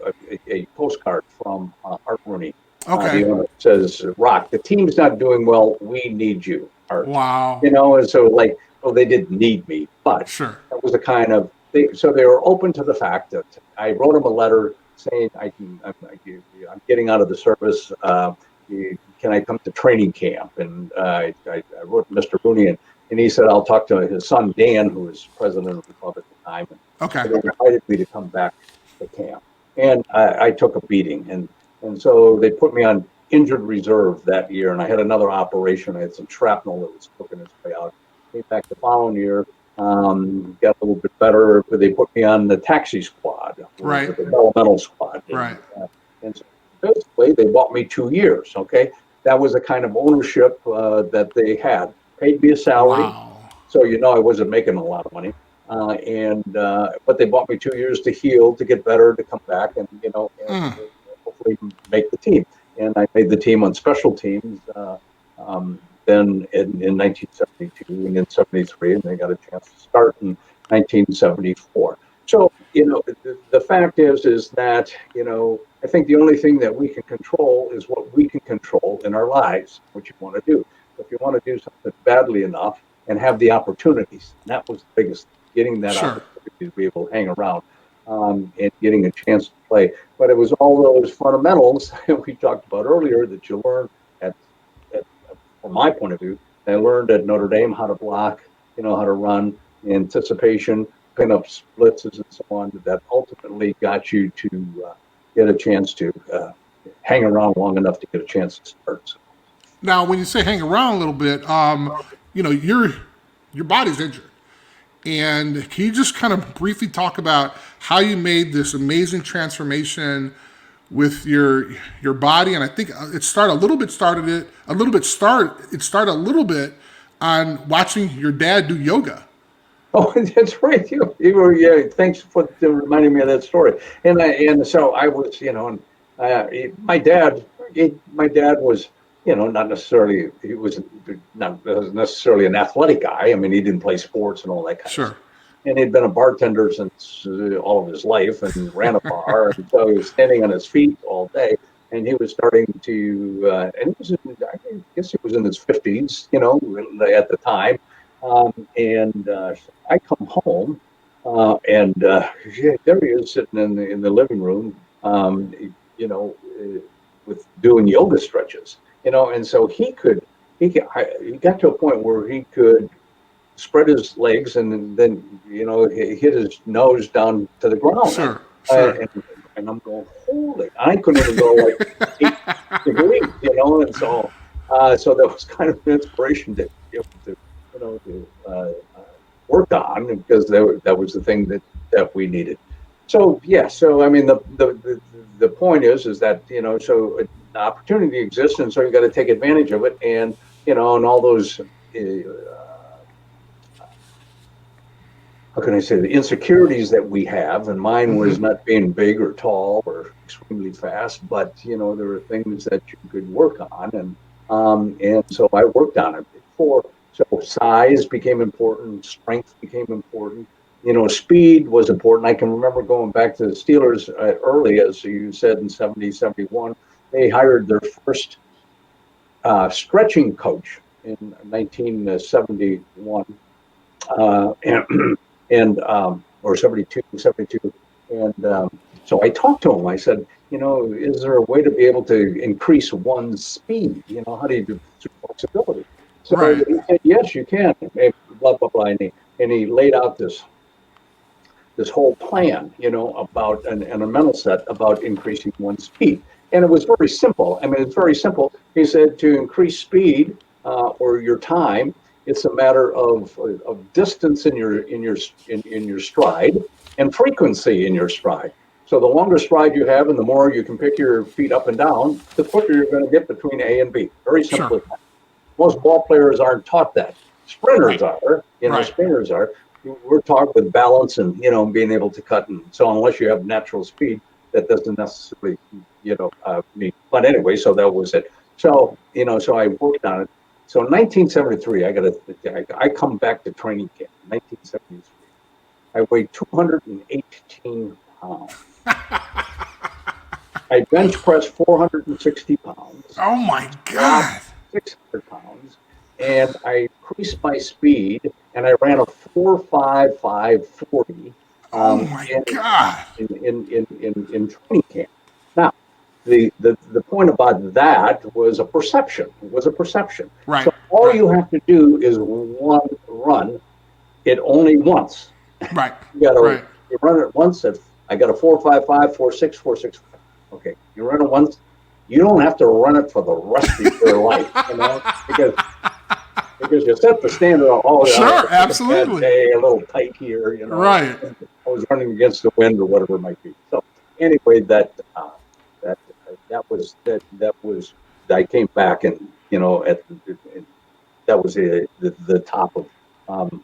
postcard from Art Rooney. Okay. The owner says, "Rock, the team's not doing well. We need you, Art." Wow. And so they didn't need me, but that was the kind of. So they were open to the fact that I wrote him a letter saying, I'm getting out of the service. Can I come to training camp? And I wrote Mr. Rooney, and he said, "I'll talk to his son, Dan, who was president of the club at the time." Okay. And they invited me to come back to camp. And I took a beating. And so they put me on injured reserve that year. And I had another operation. I had some shrapnel that was cooking its way out. Came back the following year. Got a little bit better, but they put me on the taxi squad, the developmental squad. And so basically, they bought me 2 years. Okay, that was the kind of ownership that they had. Paid me a salary, so I wasn't making a lot of money. But they bought me 2 years to heal, to get better, to come back, and hopefully make the team. And I made the team on special teams. Then in 1972 and in 73, and they got a chance to start in 1974. So, the fact is that, I think the only thing that we can control is what we can control in our lives, what you want to do. If you want to do something badly enough and have the opportunities, and that was the biggest, getting that opportunity to be able to hang around and getting a chance to play. But it was all those fundamentals that we talked about earlier that you learn from my point of view. I learned at Notre Dame how to block, how to run, anticipation, pin up blitzes, and so on. That ultimately got you to get a chance to hang around long enough to get a chance to start. So. Now, when you say hang around a little bit, your body's injured. And can you just kind of briefly talk about how you made this amazing transformation with your body? And I think it started a little bit on watching your dad do yoga. Oh, that's right. You were, thanks for reminding me of that story. And so I was, my dad was not necessarily, he was not necessarily an athletic guy. I mean, he didn't play sports and all that kind of stuff. And he'd been a bartender since all of his life and ran a bar. And so he was standing on his feet all day. And he was starting to, and he was, I guess he was in his 50s, at the time. I come home, and there he is sitting in the living room, with doing yoga stretches, and so he got to a point where he could spread his legs and then, hit his nose down to the ground. Sure. And I'm going, holy, I couldn't even go like 8 degrees, and so that was kind of an inspiration to work on, because that was the thing that we needed. So I mean, the point is that, so an opportunity exists, and so you got to take advantage of it, and and all those how can I say, the insecurities that we have, and mine was not being big or tall or extremely fast, but there are things that you could work on, and so I worked on it before. So size became important, strength became important, speed was important. I can remember going back to the Steelers early, as you said, in 70, 71, they hired their first stretching coach in 1971, or 72. And so I talked to him. I said, is there a way to be able to increase one's speed? How do you do flexibility? So he said, yes, you can. Blah, blah, blah. And he laid out this whole plan, about and a mental set about increasing one's speed. And it was very simple. I mean, it's very simple. He said to increase speed or your time, it's a matter of distance in your stride and frequency in your stride. So the longer stride you have and the more you can pick your feet up and down, the quicker you're going to get between A and B. Very simple. Sure. Most ball players aren't taught that. Sprinters are, sprinters are. We're taught with balance and, being able to cut. And so unless you have natural speed, that doesn't necessarily, mean. But anyway, so that was it. So, so I worked on it. So in 1973, I come back to training camp, 1973. I weighed 218 pounds. I bench pressed 460 pounds. Oh my God. 600 pounds. And I increased my speed, and I ran a 4.55 oh my God. In training camp. Now, the point about that was a perception. It was a perception. Right. So all you have to do is run it only once. Right. You run it once. I got a 4.55, 4.6, 4.65. Okay. You run it once. You don't have to run it for the rest of your life, because you set the standard. Sure, absolutely. A little tight here, Right. I was running against the wind or whatever it might be. So anyway, that was. I came back and that was the top of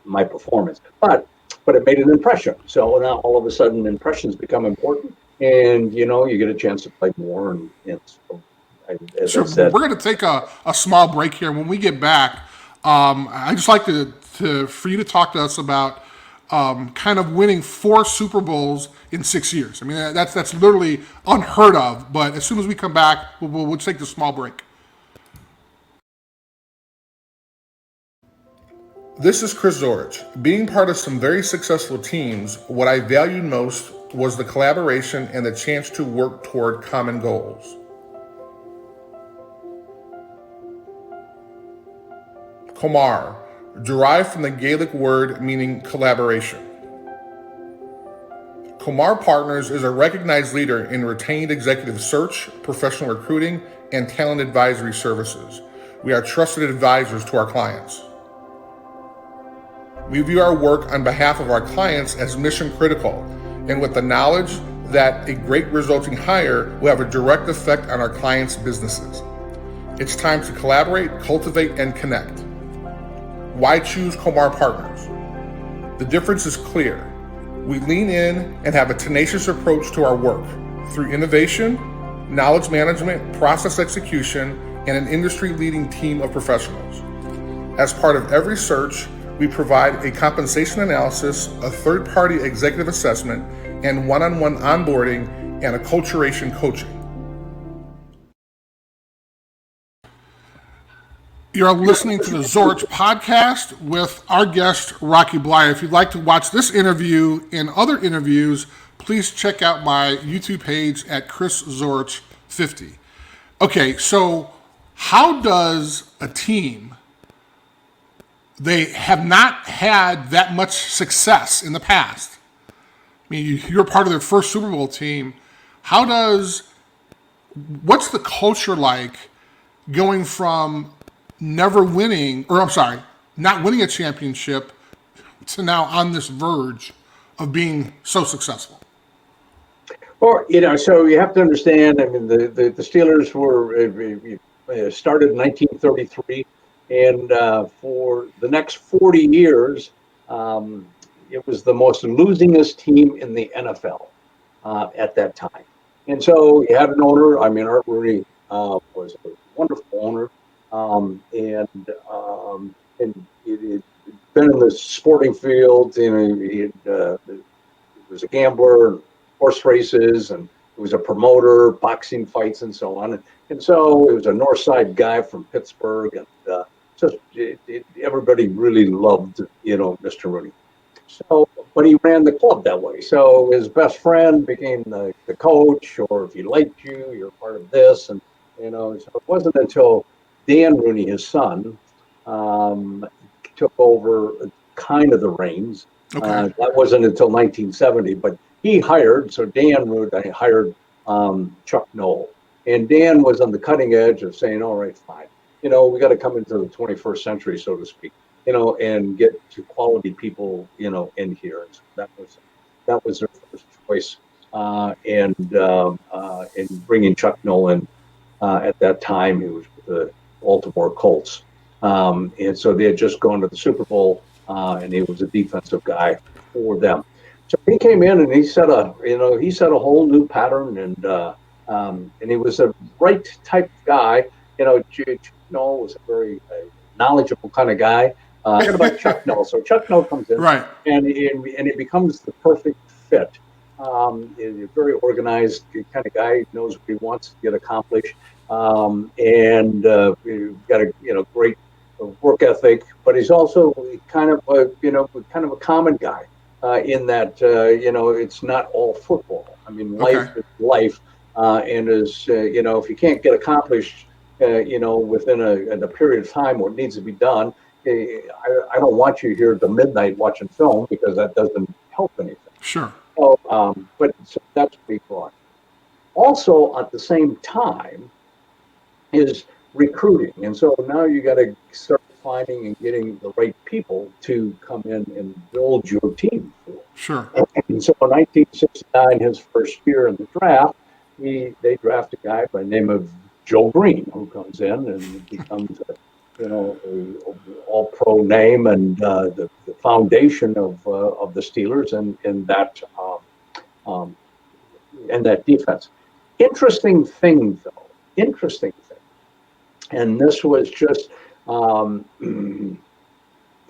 my performance, but it made an impression. So now all of a sudden, impressions become important. And, you get a chance to play more. And so, as I said, we're going to take a small break here. When we get back, I'd just like for you to talk to us about kind of winning 4 Super Bowls in 6 years. I mean, that's literally unheard of. But as soon as we come back, we'll take the small break. This is Chris Zorich. Being part of some very successful teams, what I valued most was the collaboration and the chance to work toward common goals. 𝐁𝐥𝐤𝐲, derived from the Gaelic word meaning collaboration. 𝐁𝐥𝐤𝐲 Partners is a recognized leader in retained executive search, professional recruiting, and talent advisory services. We are trusted advisors to our clients. We view our work on behalf of our clients as mission critical, and with the knowledge that a great resulting hire will have a direct effect on our clients' businesses. It's time to collaborate, cultivate, and connect. Why choose 𝐁𝐥𝐤𝐲 Partners? The difference is clear. We lean in and have a tenacious approach to our work through innovation, knowledge management, process execution, and an industry-leading team of professionals. As part of every search, we provide a compensation analysis, a third-party executive assessment, and one-on-one onboarding and acculturation coaching. You're listening to the Zorich Podcast with our guest, Rocky Bleier. If you'd like to watch this interview and other interviews, please check out my YouTube page at Chris Zorich 50. Okay, so how does a team, they have not had that much success in the past? I mean, you're part of their first Super Bowl team. What's the culture like going from not winning a championship to now on this verge of being so successful? Well, so you have to understand, I mean, the Steelers were started in 1933, and for the next 40 years, it was the most losingest team in the NFL at that time. And so you had an owner, I mean, Art Rooney was a wonderful owner, and he'd been in the sporting field, he was a gambler, horse races, and he was a promoter, boxing fights, and so on. And so he was a North Side guy from Pittsburgh, and everybody really loved, Mr. Rooney. So, but he ran the club that way. So his best friend became the coach, or if he liked you, you're part of this, and so it wasn't until Dan Rooney, his son, took over kind of the reins. Okay. That wasn't until 1970, but he hired, so Dan Rooney hired Chuck Noll. And Dan was on the cutting edge of saying, all right, fine. We got to come into the 21st century, so to speak, and get to quality people, in here. And so that was their first choice. And bringing Chuck Noll in at that time, he was with the Baltimore Colts. And so they had just gone to the Super Bowl, and he was a defensive guy for them. So he came in and he set a whole new pattern, and he was a right type of guy. Chuck Noll was a very knowledgeable kind of guy. Talking about Chuck Noll. So Chuck Noll comes in, right, and it becomes the perfect fit. He's a very organized kind of guy. He knows what he wants to get accomplished, and you've got a great work ethic. But he's also kind of a common guy. In that, it's not all football. I mean, life is life, and if you can't get accomplished, within a period of time what needs to be done, I don't want you here to midnight watching film, because that doesn't help anything. Sure. So, so that's what he brought. Also, at the same time, is recruiting, and so now you got to start finding and getting the right people to come in and build your team for. Sure. And so in 1969, his first year in the draft, they draft a guy by the name of Joe Green, who comes in and becomes a all-pro name and the foundation of the Steelers and that defense. Interesting thing, and this was just. There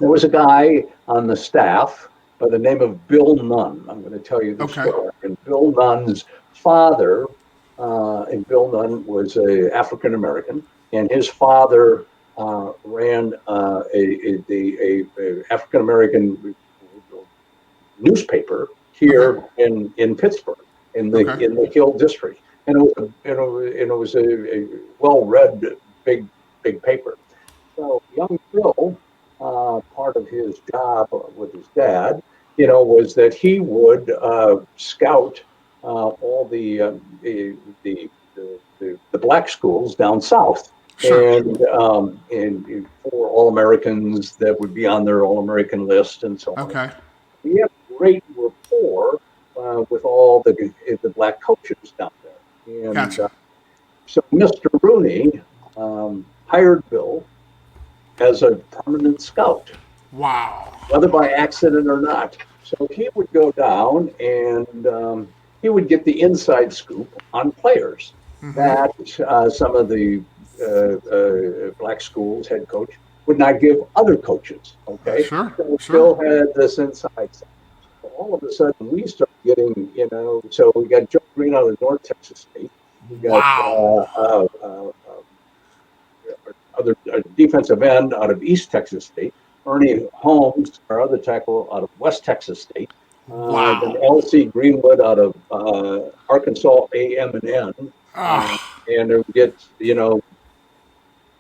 was a guy on the staff by the name of Bill Nunn. I'm going to tell you the story. And Bill Nunn's father, and Bill Nunn was a African American, and his father ran a African American newspaper here in Pittsburgh in the Hill District, and it was a well-read big paper. So young Bill, part of his job with his dad, was that he would scout all the black schools down south, sure, and for All-Americans that would be on their All-American list and so on. Okay. We have great rapport with all the black coaches down there, and gotcha. So Mr. Rooney hired Bill as a permanent scout. Wow. Whether by accident or not. So he would go down and he would get the inside scoop on players that some of the black schools, head coach, would not give other coaches. Okay, Sure, so sure. Bill had this inside. All of a sudden, we start getting, so we got Joe Green out of North Texas State. We got Wow. other defensive end out of East Texas State. Ernie Holmes, our other tackle, out of West Texas State. Then Wow. L.C. Greenwood out of Arkansas A&M. Ah, And then we get,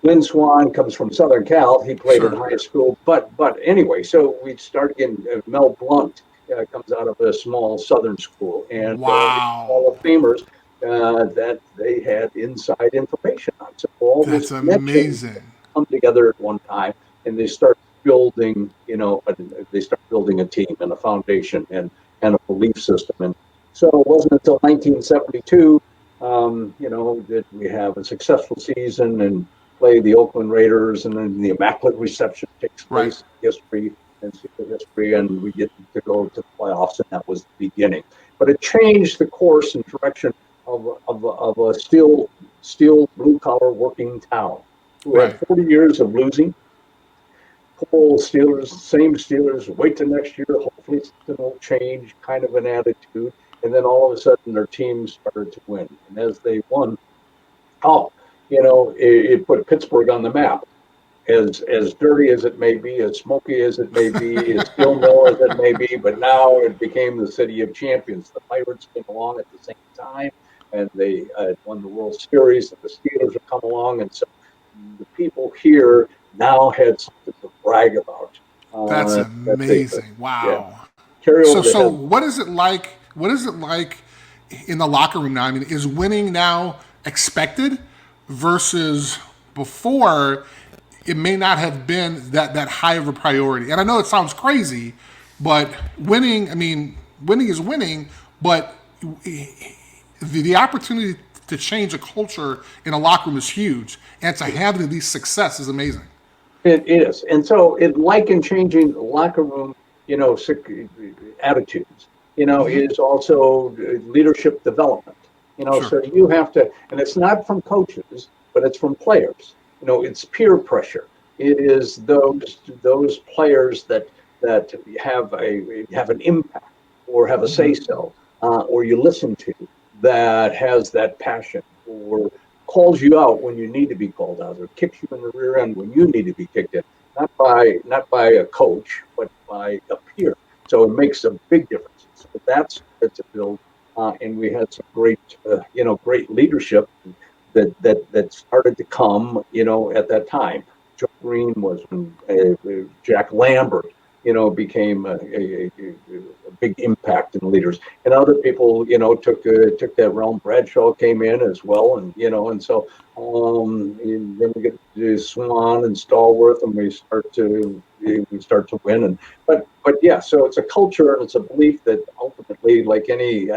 Lynn Swan comes from Southern Cal. He played in sure. high school. But anyway, so we start getting Mel Blount comes out of a small Southern school. And Hall Wow. of Famers that they had inside information on. So all this That's connections amazing. come together at one time, and they start building, they start building a team and a foundation and a belief system. And so it wasn't until 1972, that we have a successful season and play the Oakland Raiders, and then the Immaculate Reception takes Right. place in history and super history, and we get to go to the playoffs, and that was the beginning. But it changed the course and direction of a steel blue collar working town who had Right. 40 years of losing. Pull Steelers, same Steelers, wait till next year, hopefully something will change, kind of an attitude. And then all of a sudden their team started to win. And as they won, it put Pittsburgh on the map. As dirty as it may be, as smoky as it may be, as steel mill as it may be, but now it became the city of champions. The Pirates came along at the same time, and they won the World Series, and the Steelers have come along, and so the people here now had something to brag about. That's That they amazing. yeah, Wow. carry So over the so head. what is it like? What is it like in the locker room now? I mean, is winning now expected versus before? It may not have been that high of a priority. And I know it sounds crazy, but winning. I mean, winning is winning, but the opportunity to change a culture in a locker room is huge, and to have these success is amazing. It is. And so it like in changing locker room, attitudes, is also leadership development. Sure. So you have to, and it's not from coaches, but it's from players. It's peer pressure. It is those players that have an impact or have a say so, or you listen to, that has that passion, or calls you out when you need to be called out, or kicks you in the rear end when you need to be kicked in, not by a coach, but by a peer. So it makes a big difference. So that's to build, and we had some great leadership that started to come, at that time. Joe Green was when Jack Lambert, became a big impact in leaders, and other people, took that realm. Bradshaw came in as well, and so and then we get to Swan and Stallworth, and we start to win, but yeah, so it's a culture and it's a belief that ultimately, like any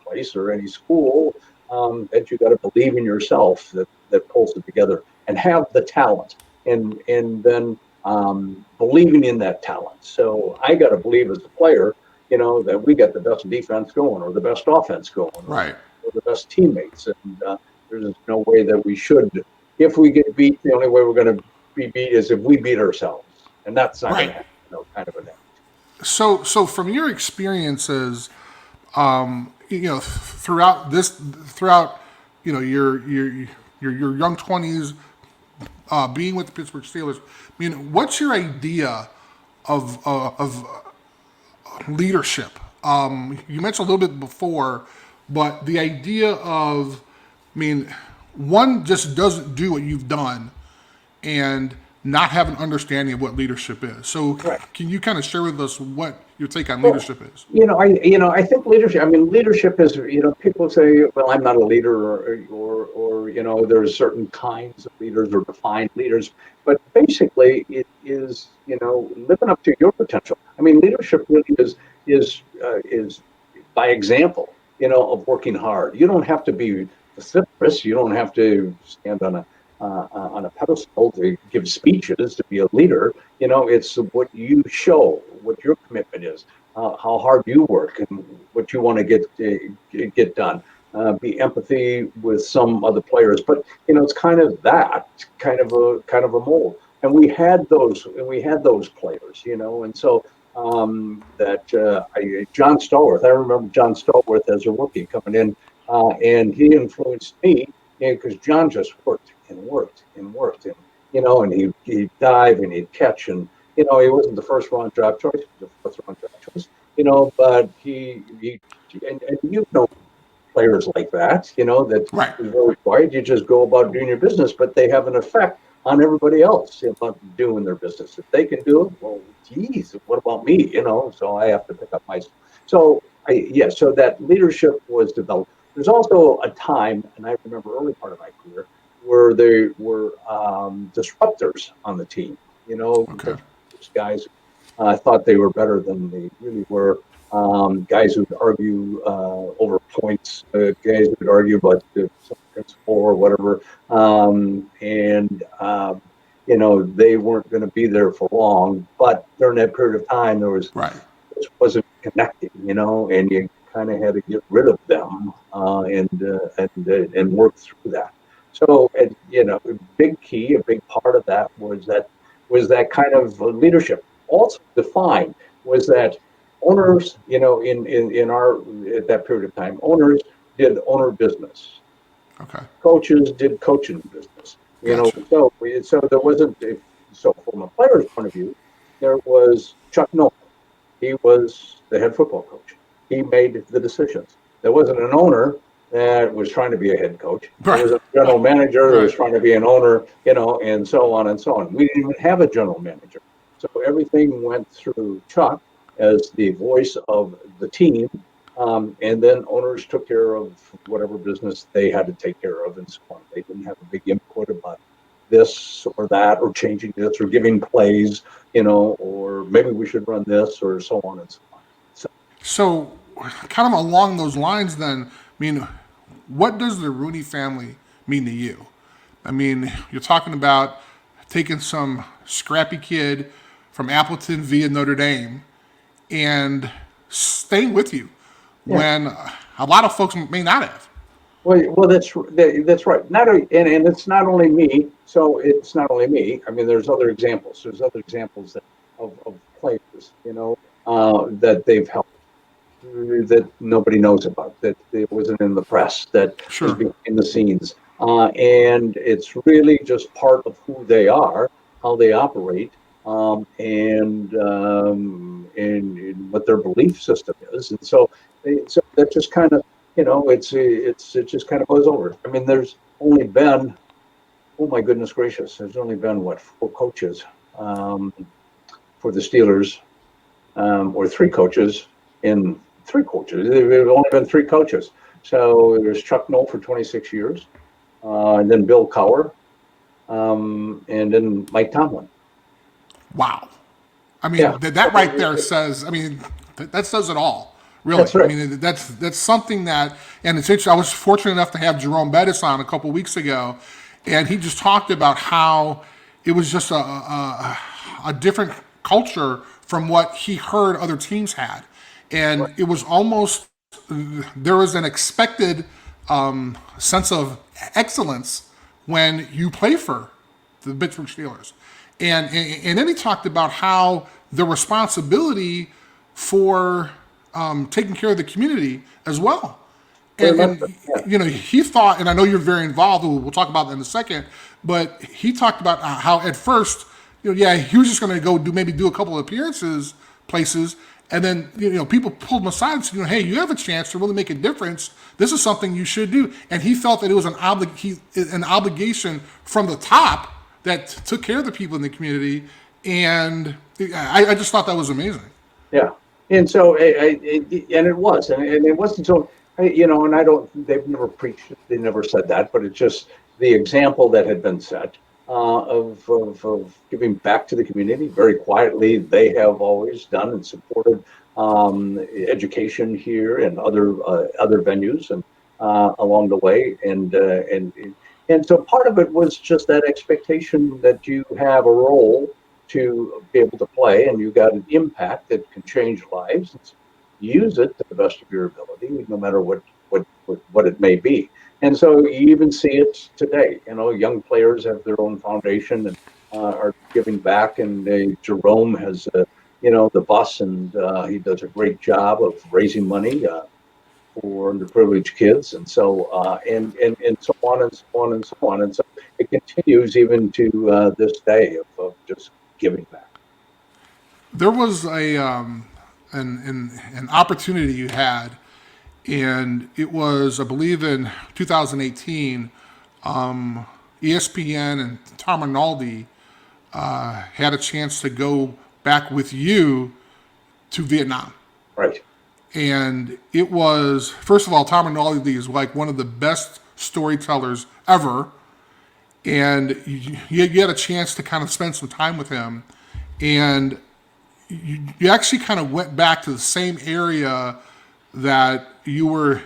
place or any school, that you got to believe in yourself, that pulls it together, and have the talent, and then believing in that talent. So I got to believe as a player, that we got the best defense going, or the best offense going, Right. or the best teammates, and there's no way that we should. If we get beat, the only way we're going to be beat is if we beat ourselves, and that's not going Right. to happen. Kind of an thing. So from your experiences, throughout, your young 20s, being with the Pittsburgh Steelers. I mean, what's your idea of leadership? You mentioned a little bit before, but the idea of, I mean, one just doesn't do what you've done, and not have an understanding of what leadership is. So, Right. can you kind of share with us what your take on Well, leadership is? I think leadership. I mean, leadership is, people say, well, I'm not a leader, or there's certain kinds of leaders or defined leaders, but basically it is, living up to your potential. I mean, leadership really is by example, of working hard. You don't have to be vociferous. You don't have to stand on a pedestal to give speeches to be a leader. It's what you show, what your commitment is, how hard you work, and what you want to get done. be empathy with some other players. But it's kind of a mold. And we had those players, and so John Stallworth. I remember John Stallworth as a rookie coming in, and he influenced me because John just worked and worked and worked, and he'd dive and he'd catch, and he wasn't the first round draft choice, he was the fourth round draft choice, but he and players like that, that Right. is very quiet. You just go about doing your business, but they have an effect on everybody else about doing their business. If they can do it, well, geez, what about me? So I have to pick up my. So so that leadership was developed. There's also a time, and I remember early part of my career, where they were disruptors on the team. Okay. Those guys thought they were better than they really were. Guys who would argue over points, guys who would argue about some principle or whatever, they weren't going to be there for long. But during that period of time, this wasn't connecting, and you kind of had to get rid of them and work through that. So, a big part of that was that kind of leadership. Also defined was that owners, in our at that period of time, owners did owner business. Okay. Coaches did coaching business. Gotcha. So there wasn't. So from a player's point of view, there was Chuck Noll. He was the head football coach. He made the decisions. There wasn't an owner that was trying to be a head coach. Right. There was a general manager that was trying to be an owner, and so on and so on. We didn't even have a general manager. So everything went through Chuck as the voice of the team, and then owners took care of whatever business they had to take care of and so on. They didn't have a big input about this or that or changing this or giving plays, or maybe we should run this or so on and so on. So kind of along those lines then, I mean, what does the Rooney family mean to you? I mean, you're talking about taking some scrappy kid from Appleton via Notre Dame and staying with you when a lot of folks may not have. Well, that's right. And it's not only me. So it's not only me. I mean, there's other examples. There's other examples of players, that they've helped that nobody knows about, that it wasn't in the press, that was behind the scenes, and it's really just part of who they are, how they operate, and what their belief system is, and so that just kind of it just kind of goes over. I mean, there's only been, oh my goodness gracious, there's only been 4 coaches for the Steelers, or 3 coaches in 3 coaches. There've only been 3 coaches. So there's Chuck Noll for 26 years, and then Bill Cowher, and then Mike Tomlin. Wow. I mean, that right there says, I mean, that says it all. Really. That's right. I mean, that's something that, and it's interesting. I was fortunate enough to have Jerome Bettis on a couple weeks ago, and he just talked about how it was just a different culture from what he heard other teams had. And it was almost, there was an expected sense of excellence when you play for the Pittsburgh Steelers. And then he talked about how the responsibility for taking care of the community as well. And he thought, and I know you're very involved, we'll talk about that in a second, but he talked about how at first, he was just going to go do a couple of appearances places, and then people pulled him aside and said, hey, you have a chance to really make a difference. This is something you should do. And he felt that it was an obligation from the top that took care of the people in the community, and I just thought that was amazing. Yeah, and so it was, and it wasn't so. And they've never preached it, they never said that, but it's just the example that had been set of giving back to the community very quietly. They have always done and supported education here and other venues and along the way, and so part of it was just that expectation that you have a role to be able to play, and you got an impact that can change lives. Use it to the best of your ability, no matter what what it may be. And so you even see it today. Young players have their own foundation and are giving back. And Jerome has, the bus, and he does a great job of raising money for underprivileged kids, and so and so on and so on and so on. And so it continues even to this day of just giving back. There was an opportunity you had, and it was, I believe, in 2018. ESPN and Tom Rinaldi had a chance to go back with you to Vietnam. Right. And it was, first of all, Tom Rinaldi is like one of the best storytellers ever. And you had a chance to kind of spend some time with him. And you actually kind of went back to the same area that you were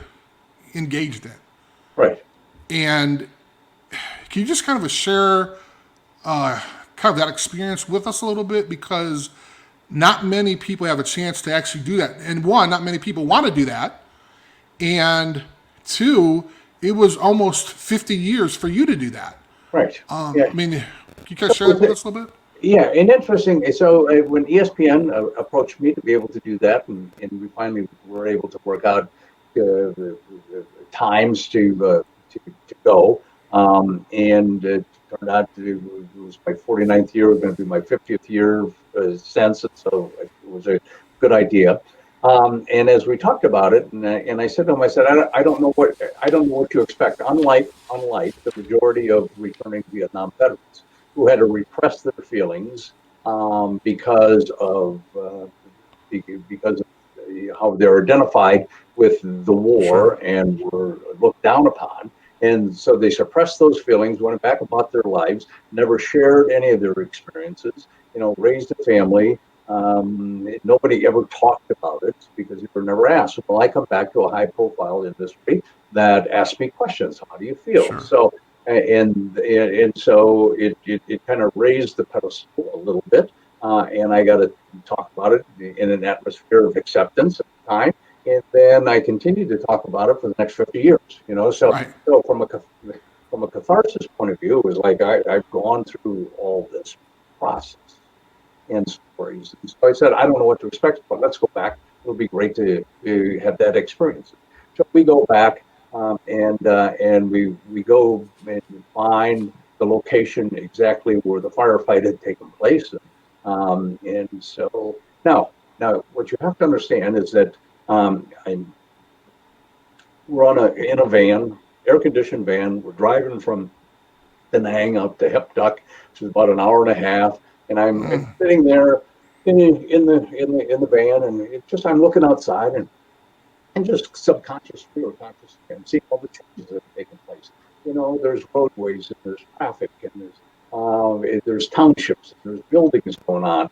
engaged in. Right. And can you just kind of share kind of that experience with us a little bit? Because not many people have a chance to actually do that. And one, not many people want to do that. And two, it was almost 50 years for you to do that. Right. Yeah. I mean, can you kind of share that with us a little bit? Yeah, and interesting. So when ESPN approached me to be able to do that, and we finally were able to work out the times to go, and it turned out it was my 49th year. It was going to be my 50th year since, so it was a good idea. And as we talked about it, and I said to him, I said, I don't know what to expect. Unlike the majority of returning Vietnam veterans who had to repress their feelings because of how they're identified with the war and were looked down upon. And so they suppressed those feelings, went back about their lives, never shared any of their experiences, raised a family. Nobody ever talked about it because they were never asked. Well, I come back to a high profile industry that asks me questions. How do you feel? Sure. So, and so it kind of raised the pedestal a little bit. And I got to talk about it in an atmosphere of acceptance at the time. And then I continued to talk about it for the next 50 years, So, Right. so from a catharsis point of view, it was like I've gone through all this process and stories. And so I said, I don't know what to expect, but let's go back. It'll be great to have that experience. So we go back and we go and find the location exactly where the firefight had taken place. And so now what you have to understand is that we're in a van, air-conditioned van. We're driving from Da Nang out to Hep Duc, which is about an hour and a half. And I'm sitting there in the van, and I'm looking outside and just subconsciously or consciously, I'm seeing all the changes that have taken place. There's roadways and there's traffic and there's townships and there's buildings going on,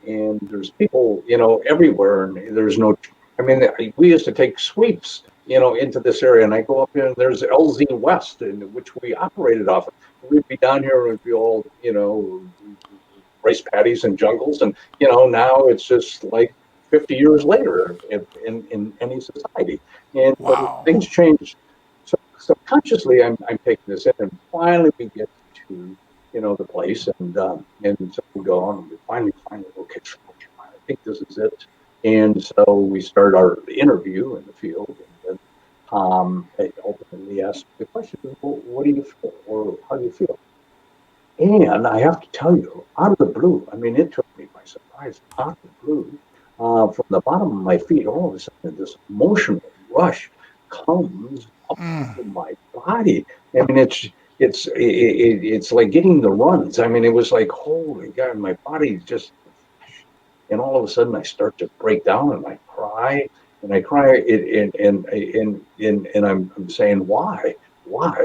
and there's people everywhere, and there's no. I mean, we used to take sweeps into this area, and I go up here and there's LZ West, in which we operated off of. We'd be down here and it'd be all rice paddies and jungles, and now it's just like 50 years later in any society, and Wow. things change. So subconsciously, I'm taking this in, and finally we get to the place, and so we go on, and we finally find the location. I think this is it, and so we start our interview in the field, and Tom ultimately asked the question, well, what do you feel, or how do you feel? And I have to tell you, out of the blue, I mean, it took me by surprise. Out of the blue, from the bottom of my feet, all of a sudden, this emotional rush comes up to my body. I mean, it's like getting the runs. I mean, it was like, holy God, my body just, and all of a sudden, I start to break down, and I cry, and I'm saying, why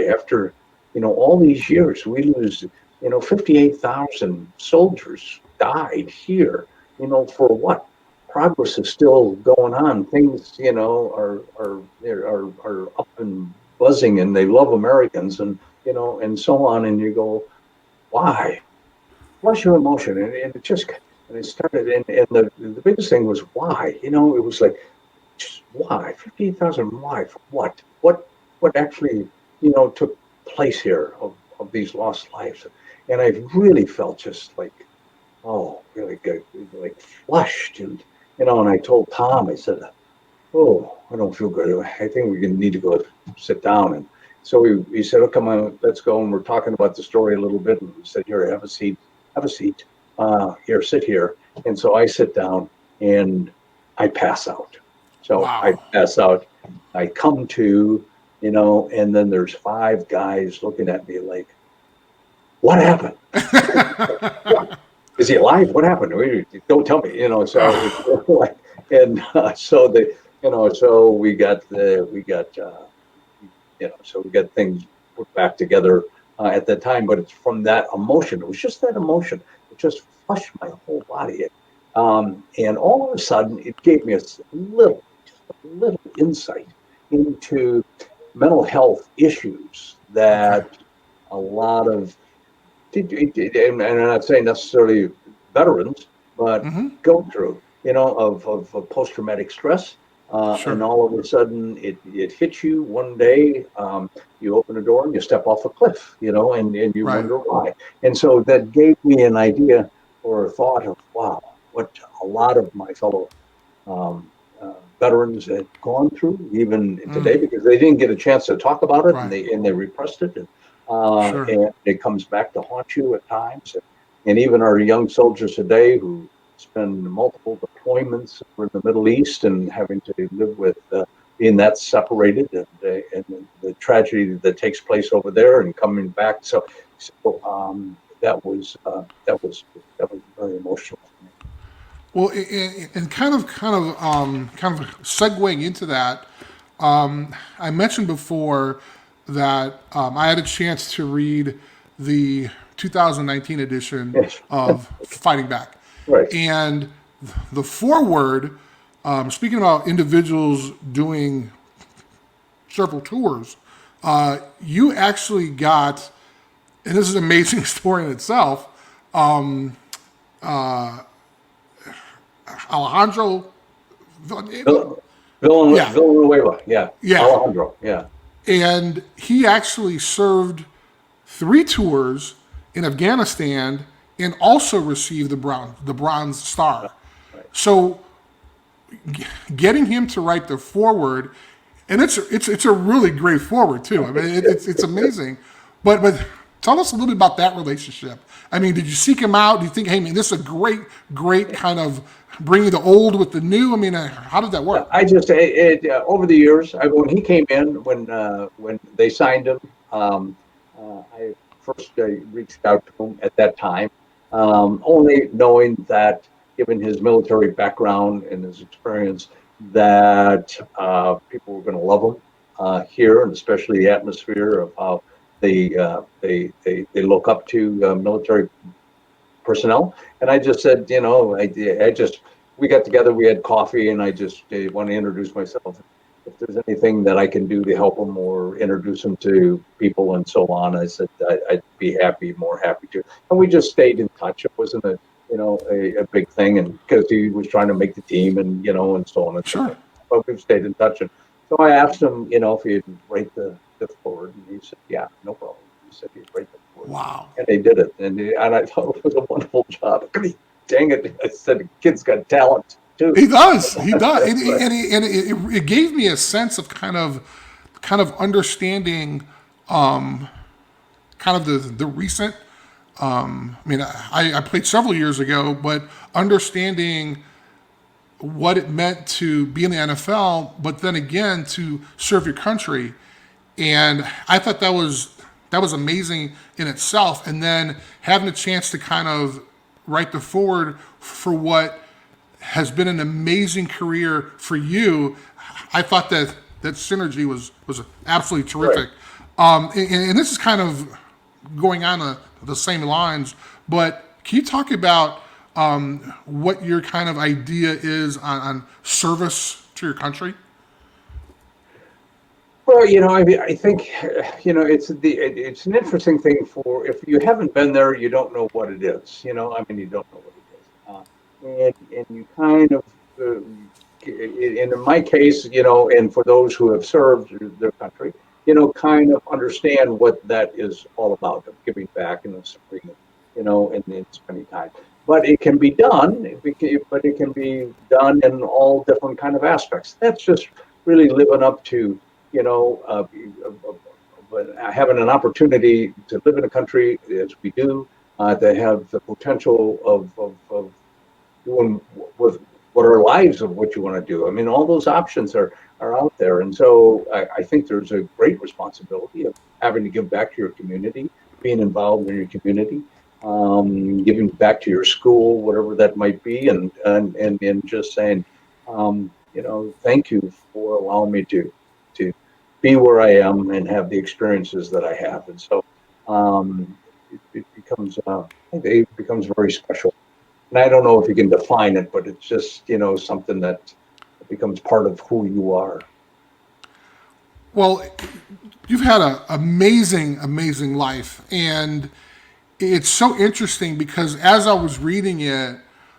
after all these years we lose. 58,000 soldiers died here, for what? Progress is still going on. Things, are up and buzzing, and they love Americans, and, and so on. And you go, why? What's your emotion? And it started, and the biggest thing was why? It was like, why 58,000? Why? For what? What actually, took place here of these lost lives? And I really felt just like, oh, really good, like flushed, and I told Tom, I said, oh, I don't feel good. I think we're gonna need to go sit down. And so he said, oh, come on, let's go. And we're talking about the story a little bit. And he said, here, have a seat. Have a seat. Here, sit here. And so I sit down and I pass out. So I Wow. pass out. I come to, and then there's 5 guys looking at me like, what happened? What? Is he alive? What happened? Don't tell me, So like, and so they, so we got things put back together at that time. But it's from that emotion. It was just that emotion. It just flushed my whole body. And all of a sudden, it gave me just a little insight into mental health issues that a lot of, and I'm not saying necessarily veterans, but go through, of post-traumatic stress. Sure. And all of a sudden it hits you one day, you open the door and you step off a cliff, and you Right. wonder why. And so that gave me an idea or a thought of, wow, what a lot of my fellow veterans had gone through, even today, because they didn't get a chance to talk about it, Right. and they repressed it, Sure. and it comes back to haunt you at times. And even our young soldiers today who spend multiple deployments in the Middle East and having to live with being that separated, and the tragedy that takes place over there and coming back. So that was very emotional for me. Well, and kind of segueing into that, I mentioned before that I had a chance to read the 2019 edition Yes. of Fighting Back, Right. and the foreword, speaking about individuals doing several tours, you actually got, and this is an amazing story in itself. Alejandro Villanueva. Yeah, Villanueva, yeah. yeah, Alejandro, yeah. and he actually served 3 tours in Afghanistan and also received the Bronze Star. Right. So getting him to write the foreword, and it's a really great foreword too. I mean, it's amazing. But tell us a little bit about that relationship. I mean, did you seek him out? Do you think, hey man, this is a great kind of bringing the old with the new? I mean, how did that work? I just over the years, when he came in, when they signed him, I first reached out to him at that time, only knowing that, given his military background and his experience, that people were going to love him here, and especially the atmosphere of how they look up to military personnel. And I just said, we got together, we had coffee, and I just want to introduce myself. If there's anything that I can do to help them or introduce them to people and so on, I said I'd be more happy to. And we just stayed in touch. It wasn't a big thing, and because he was trying to make the team, and and so on and so Sure. forth. But we've stayed in touch. And so I asked him, if he'd rate the forward, and he said, yeah, no problem. He said he'd rate the forward. Wow. And they did it, and I thought it was a wonderful job. Dang it! I said the kid's got talent too. He does. He does. And it gave me a sense of kind of understanding, kind of the recent. I mean, I played several years ago, but understanding what it meant to be in the NFL, but then again to serve your country, and I thought that was amazing in itself. And then having a chance to kind of write the forward for what has been an amazing career for you, I thought that synergy was absolutely terrific. And this is kind of going on the same lines, but can you talk about what your kind of idea is on service to your country? Well, I think, it's an interesting thing for, if you haven't been there, you don't know what it is. I mean, you don't know what it is, and you kind of in my case, and for those who have served their country, kind of understand what that is all about, of giving back and serving, and spending time. But it can be done, but it can be done in all different kind of aspects. That's just really living up to, having an opportunity to live in a country as we do, to have the potential of doing with what our lives of what you want to do. I mean, all those options are out there. And so I think there's a great responsibility of having to give back to your community, being involved in your community, giving back to your school, whatever that might be, and just saying, thank you for allowing me to be where I am and have the experiences that I have. And so it becomes very special. And I don't know if you can define it, but it's just, something that becomes part of who you are. Well, you've had an amazing, amazing life. And it's so interesting because as I was reading it,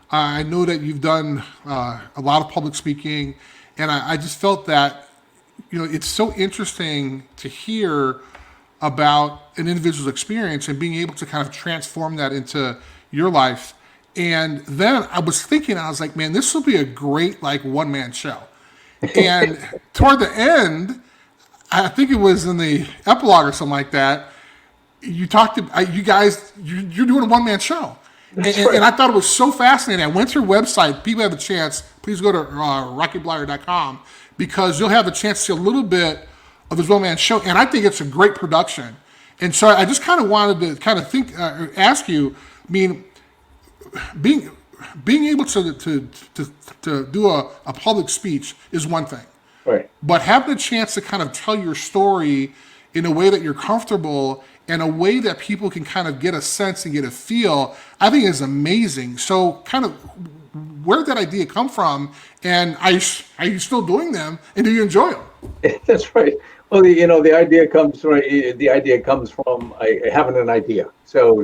I know that you've done a lot of public speaking. And I just felt that, it's so interesting to hear about an individual's experience and being able to kind of transform that into your life. And then I was thinking, I was like, man, this will be a great one-man show. And toward the end, I think it was in the epilogue or something like that, you talked to you guys, you're doing a one-man show. And I thought it was so fascinating. I went to your website. People have a chance. Please go to RockyBleier.com because you'll have a chance to see a little bit of this one-man show. And I think it's a great production. And so I just kind of wanted to ask you, I mean, being able to do a public speech is one thing, right? But having a chance to kind of tell your story in a way that you're comfortable, in a way that people can kind of get a sense and get a feel, I think is amazing. So, kind of, where did that idea come from? And are you still doing them? And do you enjoy them? That's right. Well, the idea comes from having an idea. So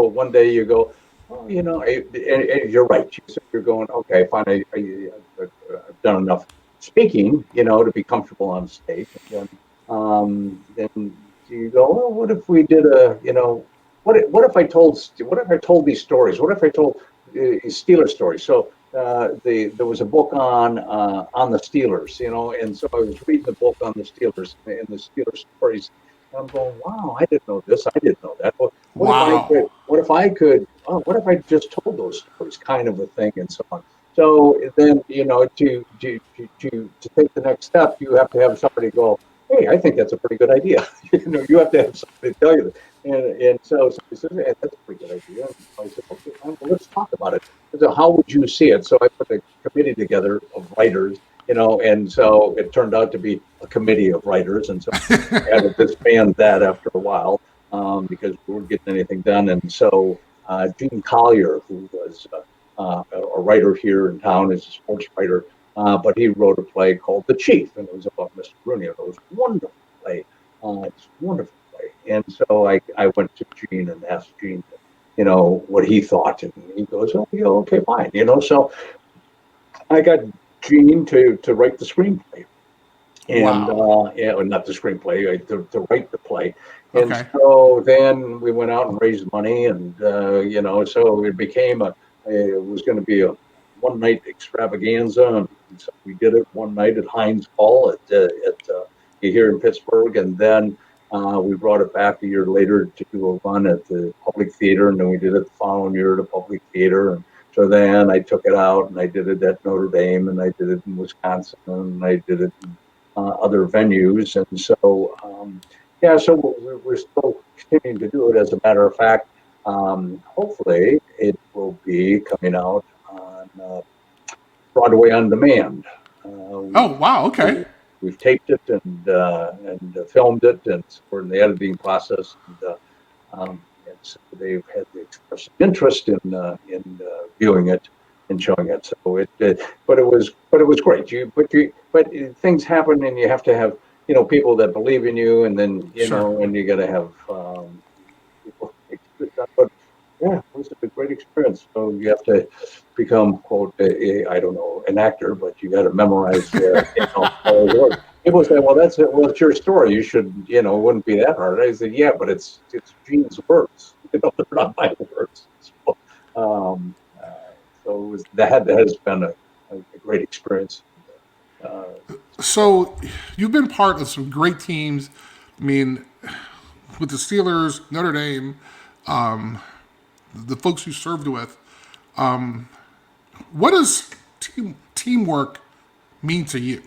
one day you go, oh, and you're right. You're going, okay, fine. I've done enough speaking, to be comfortable on stage. And then you go, well, what if we did what if I told these stories? What if I told Steelers stories? So there was a book on the Steelers, and so I was reading the book on the Steelers and the Steelers stories. And I'm going, wow, I didn't know this. I didn't know that. What if I just told those stories, kind of a thing, and so on. So then, to take the next step, you have to have somebody go, hey, I think that's a pretty good idea. You have to have somebody tell you that. And so somebody says, hey, that's a pretty good idea. And I said, okay, well, let's talk about it. So how would you see it? So I put a committee together of writers, and so it turned out to be a committee of writers. And so I had to disband that after a while because we weren't getting anything done. And so 𝐁𝐥𝐞𝐢𝐞𝐫, who was a writer here in town, is a sports writer, but he wrote a play called The Chief, and it was about Mr. Rooney. It was a wonderful play. It's a wonderful play. And so I went to Gene and asked Gene, what he thought. And he goes, oh, yeah, okay, fine. So I got Gene to write the screenplay. And not the screenplay, to write the play. And so then we went out and raised money, and so it became it was going to be a one-night extravaganza, and so we did it one night at Heinz Hall at here in Pittsburgh, and then we brought it back a year later to do a run at the Public Theater, and then we did it the following year at the Public Theater, and so then I took it out and I did it at Notre Dame, and I did it in Wisconsin, and I did it in other venues, and so so we're still continuing to do it. As a matter of fact, hopefully it will be coming out on Broadway on Demand. Oh wow! Okay. We've taped it and filmed it, and we're in the editing process. And so they've had the express interest in viewing it and showing it. So but it was great. But things happen, and you have to have people that believe in you, and then and you got to have people. But yeah, was a great experience. So you have to become, quote, I don't know, an actor, but you got to memorize all the words. People say, well, that's it. Well, it's your story. You should, it wouldn't be that hard. I said, yeah, but it's Gene's words. They're not my words. So, that has been a great experience. So you've been part of some great teams. I mean, with the Steelers, Notre Dame, the folks you served with. What does teamwork mean to you?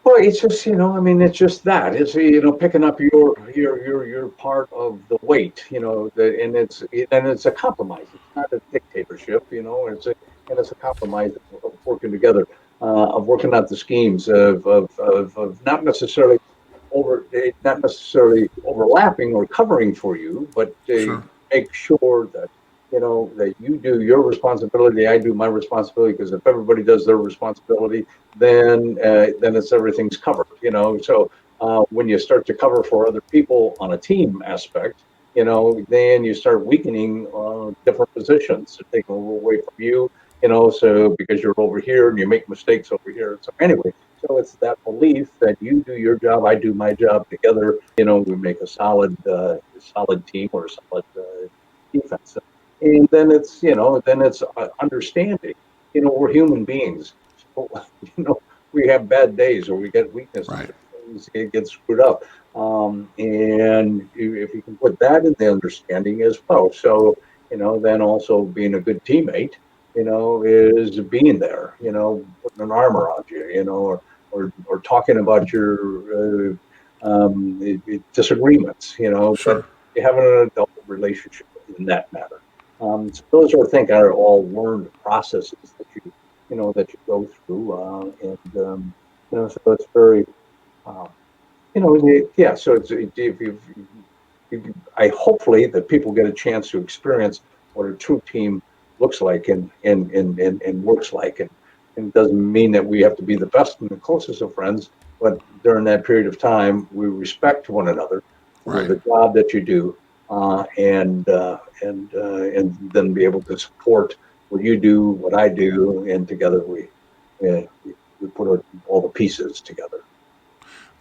Well, it's just, it's just that. It's, picking up your part of the weight, and it's a compromise. It's not a dictatorship, it's a compromise of working together, of working out the schemes, of not necessarily overlapping or covering for you, but Sure. make sure that that you do your responsibility, I do my responsibility, because if everybody does their responsibility, then everything's covered. So when you start to cover for other people on a team aspect, then you start weakening different positions, to take away from you, so because you're over here and you make mistakes over here. So anyway, so it's that belief that you do your job, I do my job, together, we make a solid team, or a solid defense. And then it's, understanding, we're human beings. So, we have bad days, or we get weaknesses, Right. things get screwed up. And if you can put that in the understanding as well. So, then also being a good teammate, is being there, putting an arm around you, or talking about your disagreements, Sure. but having an adult relationship in that matter. So those are, I think, are all learned processes that you go through, so it's very, yeah. So I hopefully that people get a chance to experience what a true team looks like and works like, and it doesn't mean that we have to be the best and the closest of friends, but during that period of time, we respect one another for Right. the job that you do. And then be able to support what you do, what I do, and together we put all the pieces together.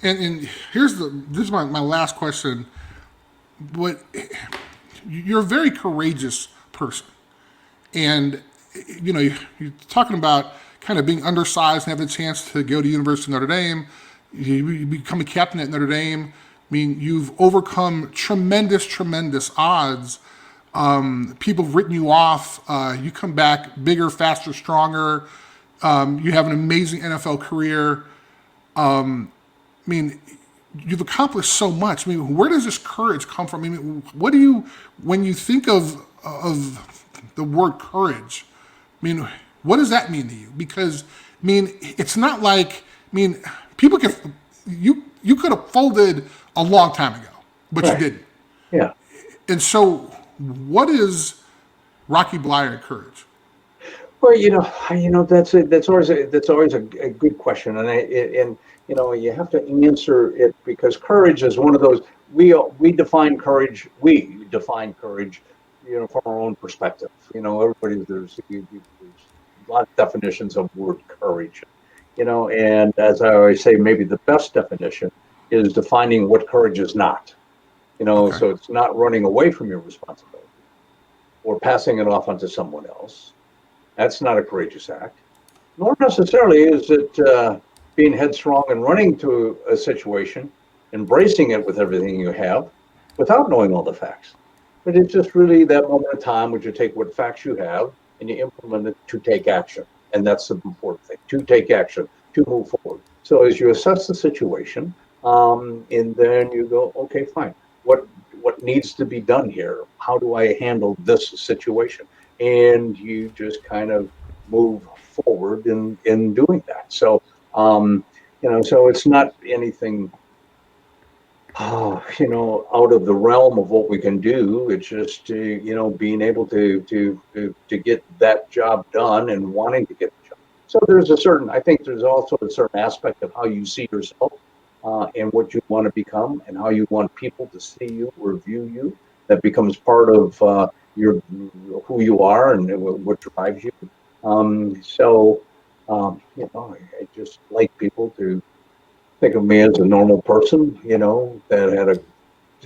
And this is my last question. But you're a very courageous person, and you're talking about kind of being undersized and having a chance to go to University of Notre Dame. You become a captain at Notre Dame. I mean, you've overcome tremendous odds. People have written you off. You come back bigger, faster, stronger. You have an amazing NFL career. I mean, you've accomplished so much. I mean, where does this courage come from? I mean, what do you, when you think of the word courage, I mean, what does that mean to you? Because, I mean, it's not like, I mean, people can, you could have folded a long time ago, but Right. you didn't. Yeah. And so, what is Rocky Bleier courage? Well, that's always a good question, and you have to answer it, because courage is one of those, we define courage, from our own perspective. There's a lot of definitions of word courage, and as I always say, maybe the best definition is defining what courage is not. Okay. So it's not running away from your responsibility or passing it off onto someone else. That's not a courageous act. Nor necessarily is it being headstrong and running to a situation, embracing it with everything you have, without knowing all the facts. But it's just really that moment of time where you take what facts you have and you implement it to take action. And that's the important thing, to take action, to move forward. So as you assess the situation, and then you go, okay, fine. What needs to be done here? How do I handle this situation? And you just kind of move forward in doing that. So, so it's not anything, out of the realm of what we can do. It's just, being able to get that job done and wanting to get the job. So I think there's also a certain aspect of how you see yourself, and what you want to become and how you want people to see you or view you. that becomes part of your who you are and what drives you. I just like people to think of me as a normal person, that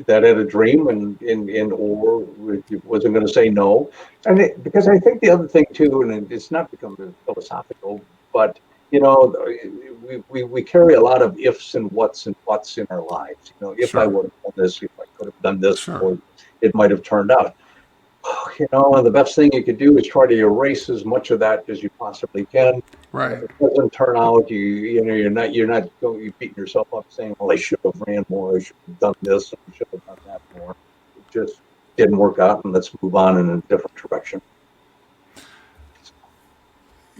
had a dream and or wasn't going to say no. And because I think the other thing too, and it's not becoming philosophical, but we carry a lot of ifs and whats and buts in our lives. If I would have done this, if I could have done this, or it might have turned out. And the best thing you could do is try to erase as much of that as you possibly can. Right. If it doesn't turn out, you're not going beating yourself up saying, "Well, I should have ran more. I should have done this. I should have done that more." It just didn't work out, and let's move on in a different direction.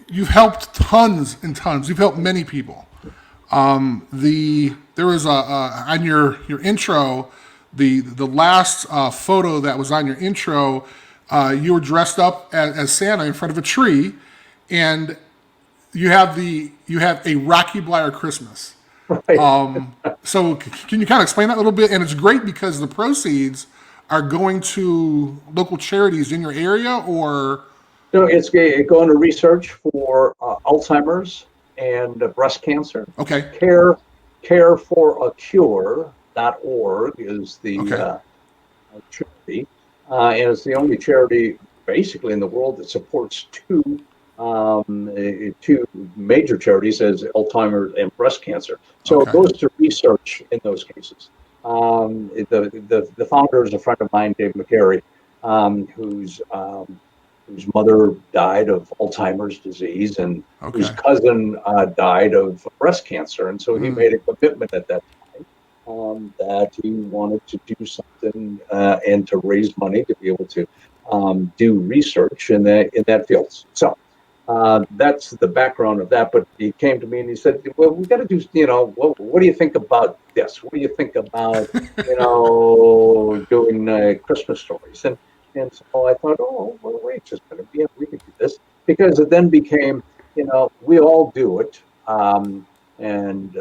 You've helped tons and tons. You've helped many people. There was on your intro, the last photo that was on your intro, you were dressed up as Santa in front of a tree, and you have a Rocky Bleier Christmas. Right. So can you kind of explain that a little bit? And it's great because the proceeds are going to local charities in your area, or No, it's going to research for Alzheimer's and breast cancer. okay, Care for a Cure.org is the charity, and it's the only charity basically in the world that supports two major charities as Alzheimer's and breast cancer. So it goes to research in those cases. The founder is a friend of mine, Dave McCary, whose mother died of Alzheimer's disease and whose cousin died of breast cancer. And so he made a commitment at that time that he wanted to do something and to raise money to be able to do research in that field. So that's the background of that. But he came to me and he said, "Well, we got to do, what do you think about this? What do you think about, doing Christmas stories?" And so I thought, wait just a minute, yeah, we could do this. Because it then became, we all do it. And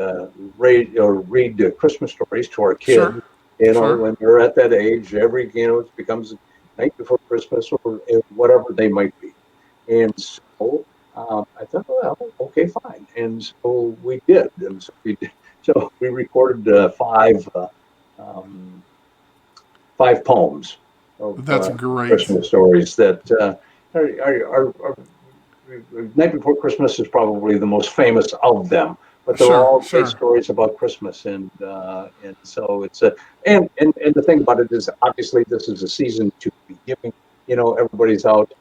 read Christmas stories to our kids, when they're at that age, it becomes night before Christmas or whatever they might be. And so I thought, well, okay, fine. And so we did. And so we did. So we recorded five poems. That's great. Christmas stories that are Night Before Christmas is probably the most famous of them, but they're all great stories about Christmas, and so it's and the thing about it is obviously this is a season to be giving. Everybody's out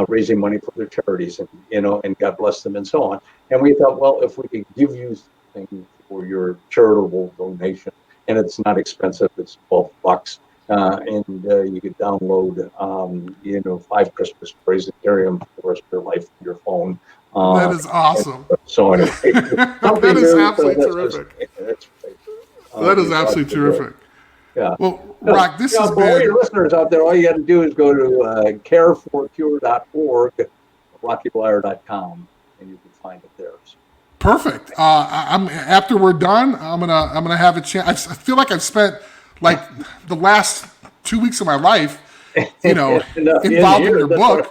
raising money for their charities, and God bless them and so on. And we thought, well, if we could give you something for your charitable donation, and it's not expensive, it's $12. And you could download, 5 Christmas stories and carry them for the rest of your life on your phone. That is awesome. So anyway, that is absolutely terrific. That is absolutely terrific. Yeah. Well, Rock, this has for been... all your listeners out there, all you got to do is go to careforcure.org, rockybleier.com, and you can find it there. Perfect. I'm after we're done, I'm gonna have a chance. I feel like I've spent like the last 2 weeks of my life, involved in your book.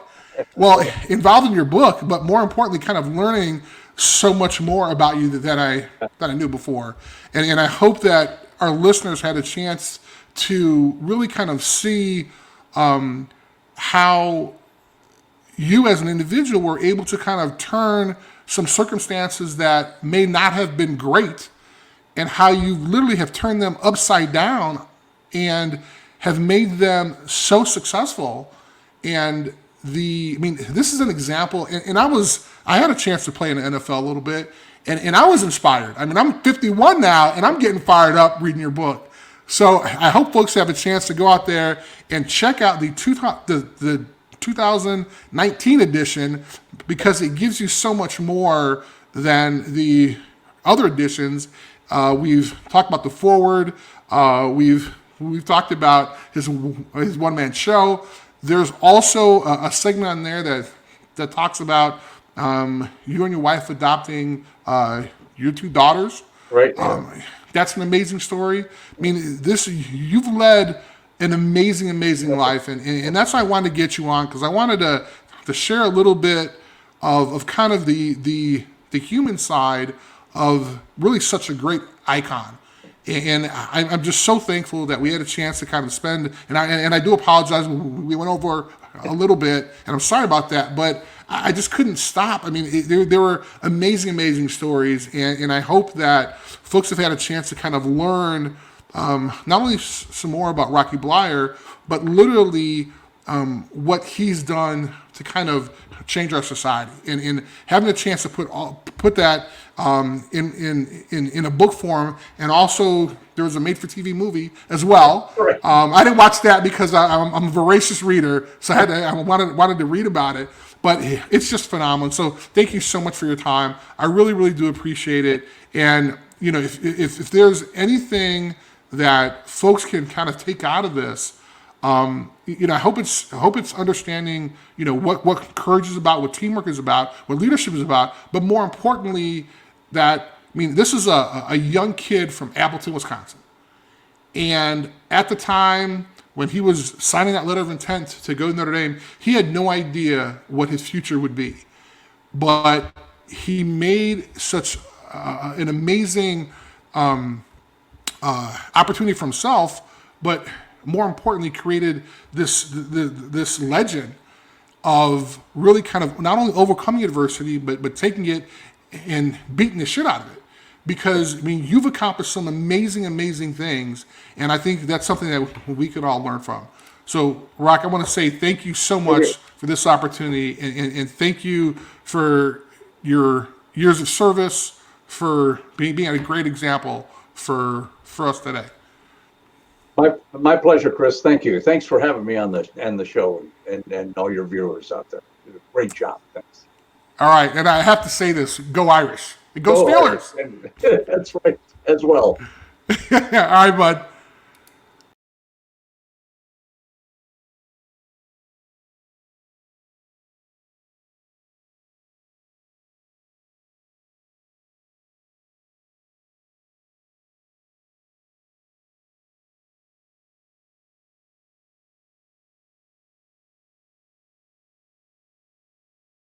Well, involved in your book, but more importantly, kind of learning so much more about you that I knew before. And I hope that our listeners had a chance to really kind of see how you as an individual were able to kind of turn some circumstances that may not have been great, and how you literally have turned them upside down and have made them so successful. And this is an example. And I had a chance to play in the NFL a little bit, and I was inspired. I'm 51 now, and I'm getting fired up reading your book. So I hope folks have a chance to go out there and check out the 2019 edition, because it gives you so much more than the other editions. We've talked about the foreword. We've talked about his one-man show. There's also a segment on there that talks about you and your wife adopting your 2 daughters. Right. That's an amazing story. You've led an amazing, amazing life. And that's why I wanted to get you on, because I wanted to share a little bit of kind of the human side of really such a great icon. And I'm just so thankful that we had a chance to kind of spend, and I do apologize, we went over a little bit, and I'm sorry about that, but I just couldn't stop. I mean, there were amazing, amazing stories, and I hope that folks have had a chance to kind of learn not only some more about Rocky Bleier, but literally what he's done to kind of change our society, and having a chance to put that in a book form, and also there was a made-for-TV movie as well. I didn't watch that because I'm a voracious reader, so I wanted to read about it. But it's just phenomenal. So thank you so much for your time. I really, really do appreciate it. And if there's anything that folks can kind of take out of this, I hope it's understanding, what courage is about, what teamwork is about, what leadership is about, but more importantly, this is a young kid from Appleton, Wisconsin. And at the time when he was signing that letter of intent to go to Notre Dame, he had no idea what his future would be. But he made such an amazing opportunity for himself, but more importantly, created this legend of really kind of not only overcoming adversity, but taking it and beating the shit out of it. Because, you've accomplished some amazing, amazing things, and I think that's something that we could all learn from. So, Rock, I want to say thank you so much for this opportunity, and thank you for your years of service, for being a great example for us today. My pleasure, Chris. Thank you. Thanks for having me on the show, and all your viewers out there. Great job. Thanks. All right, and I have to say this: Go Irish! Go Steelers! That's right, as well. All right, bud.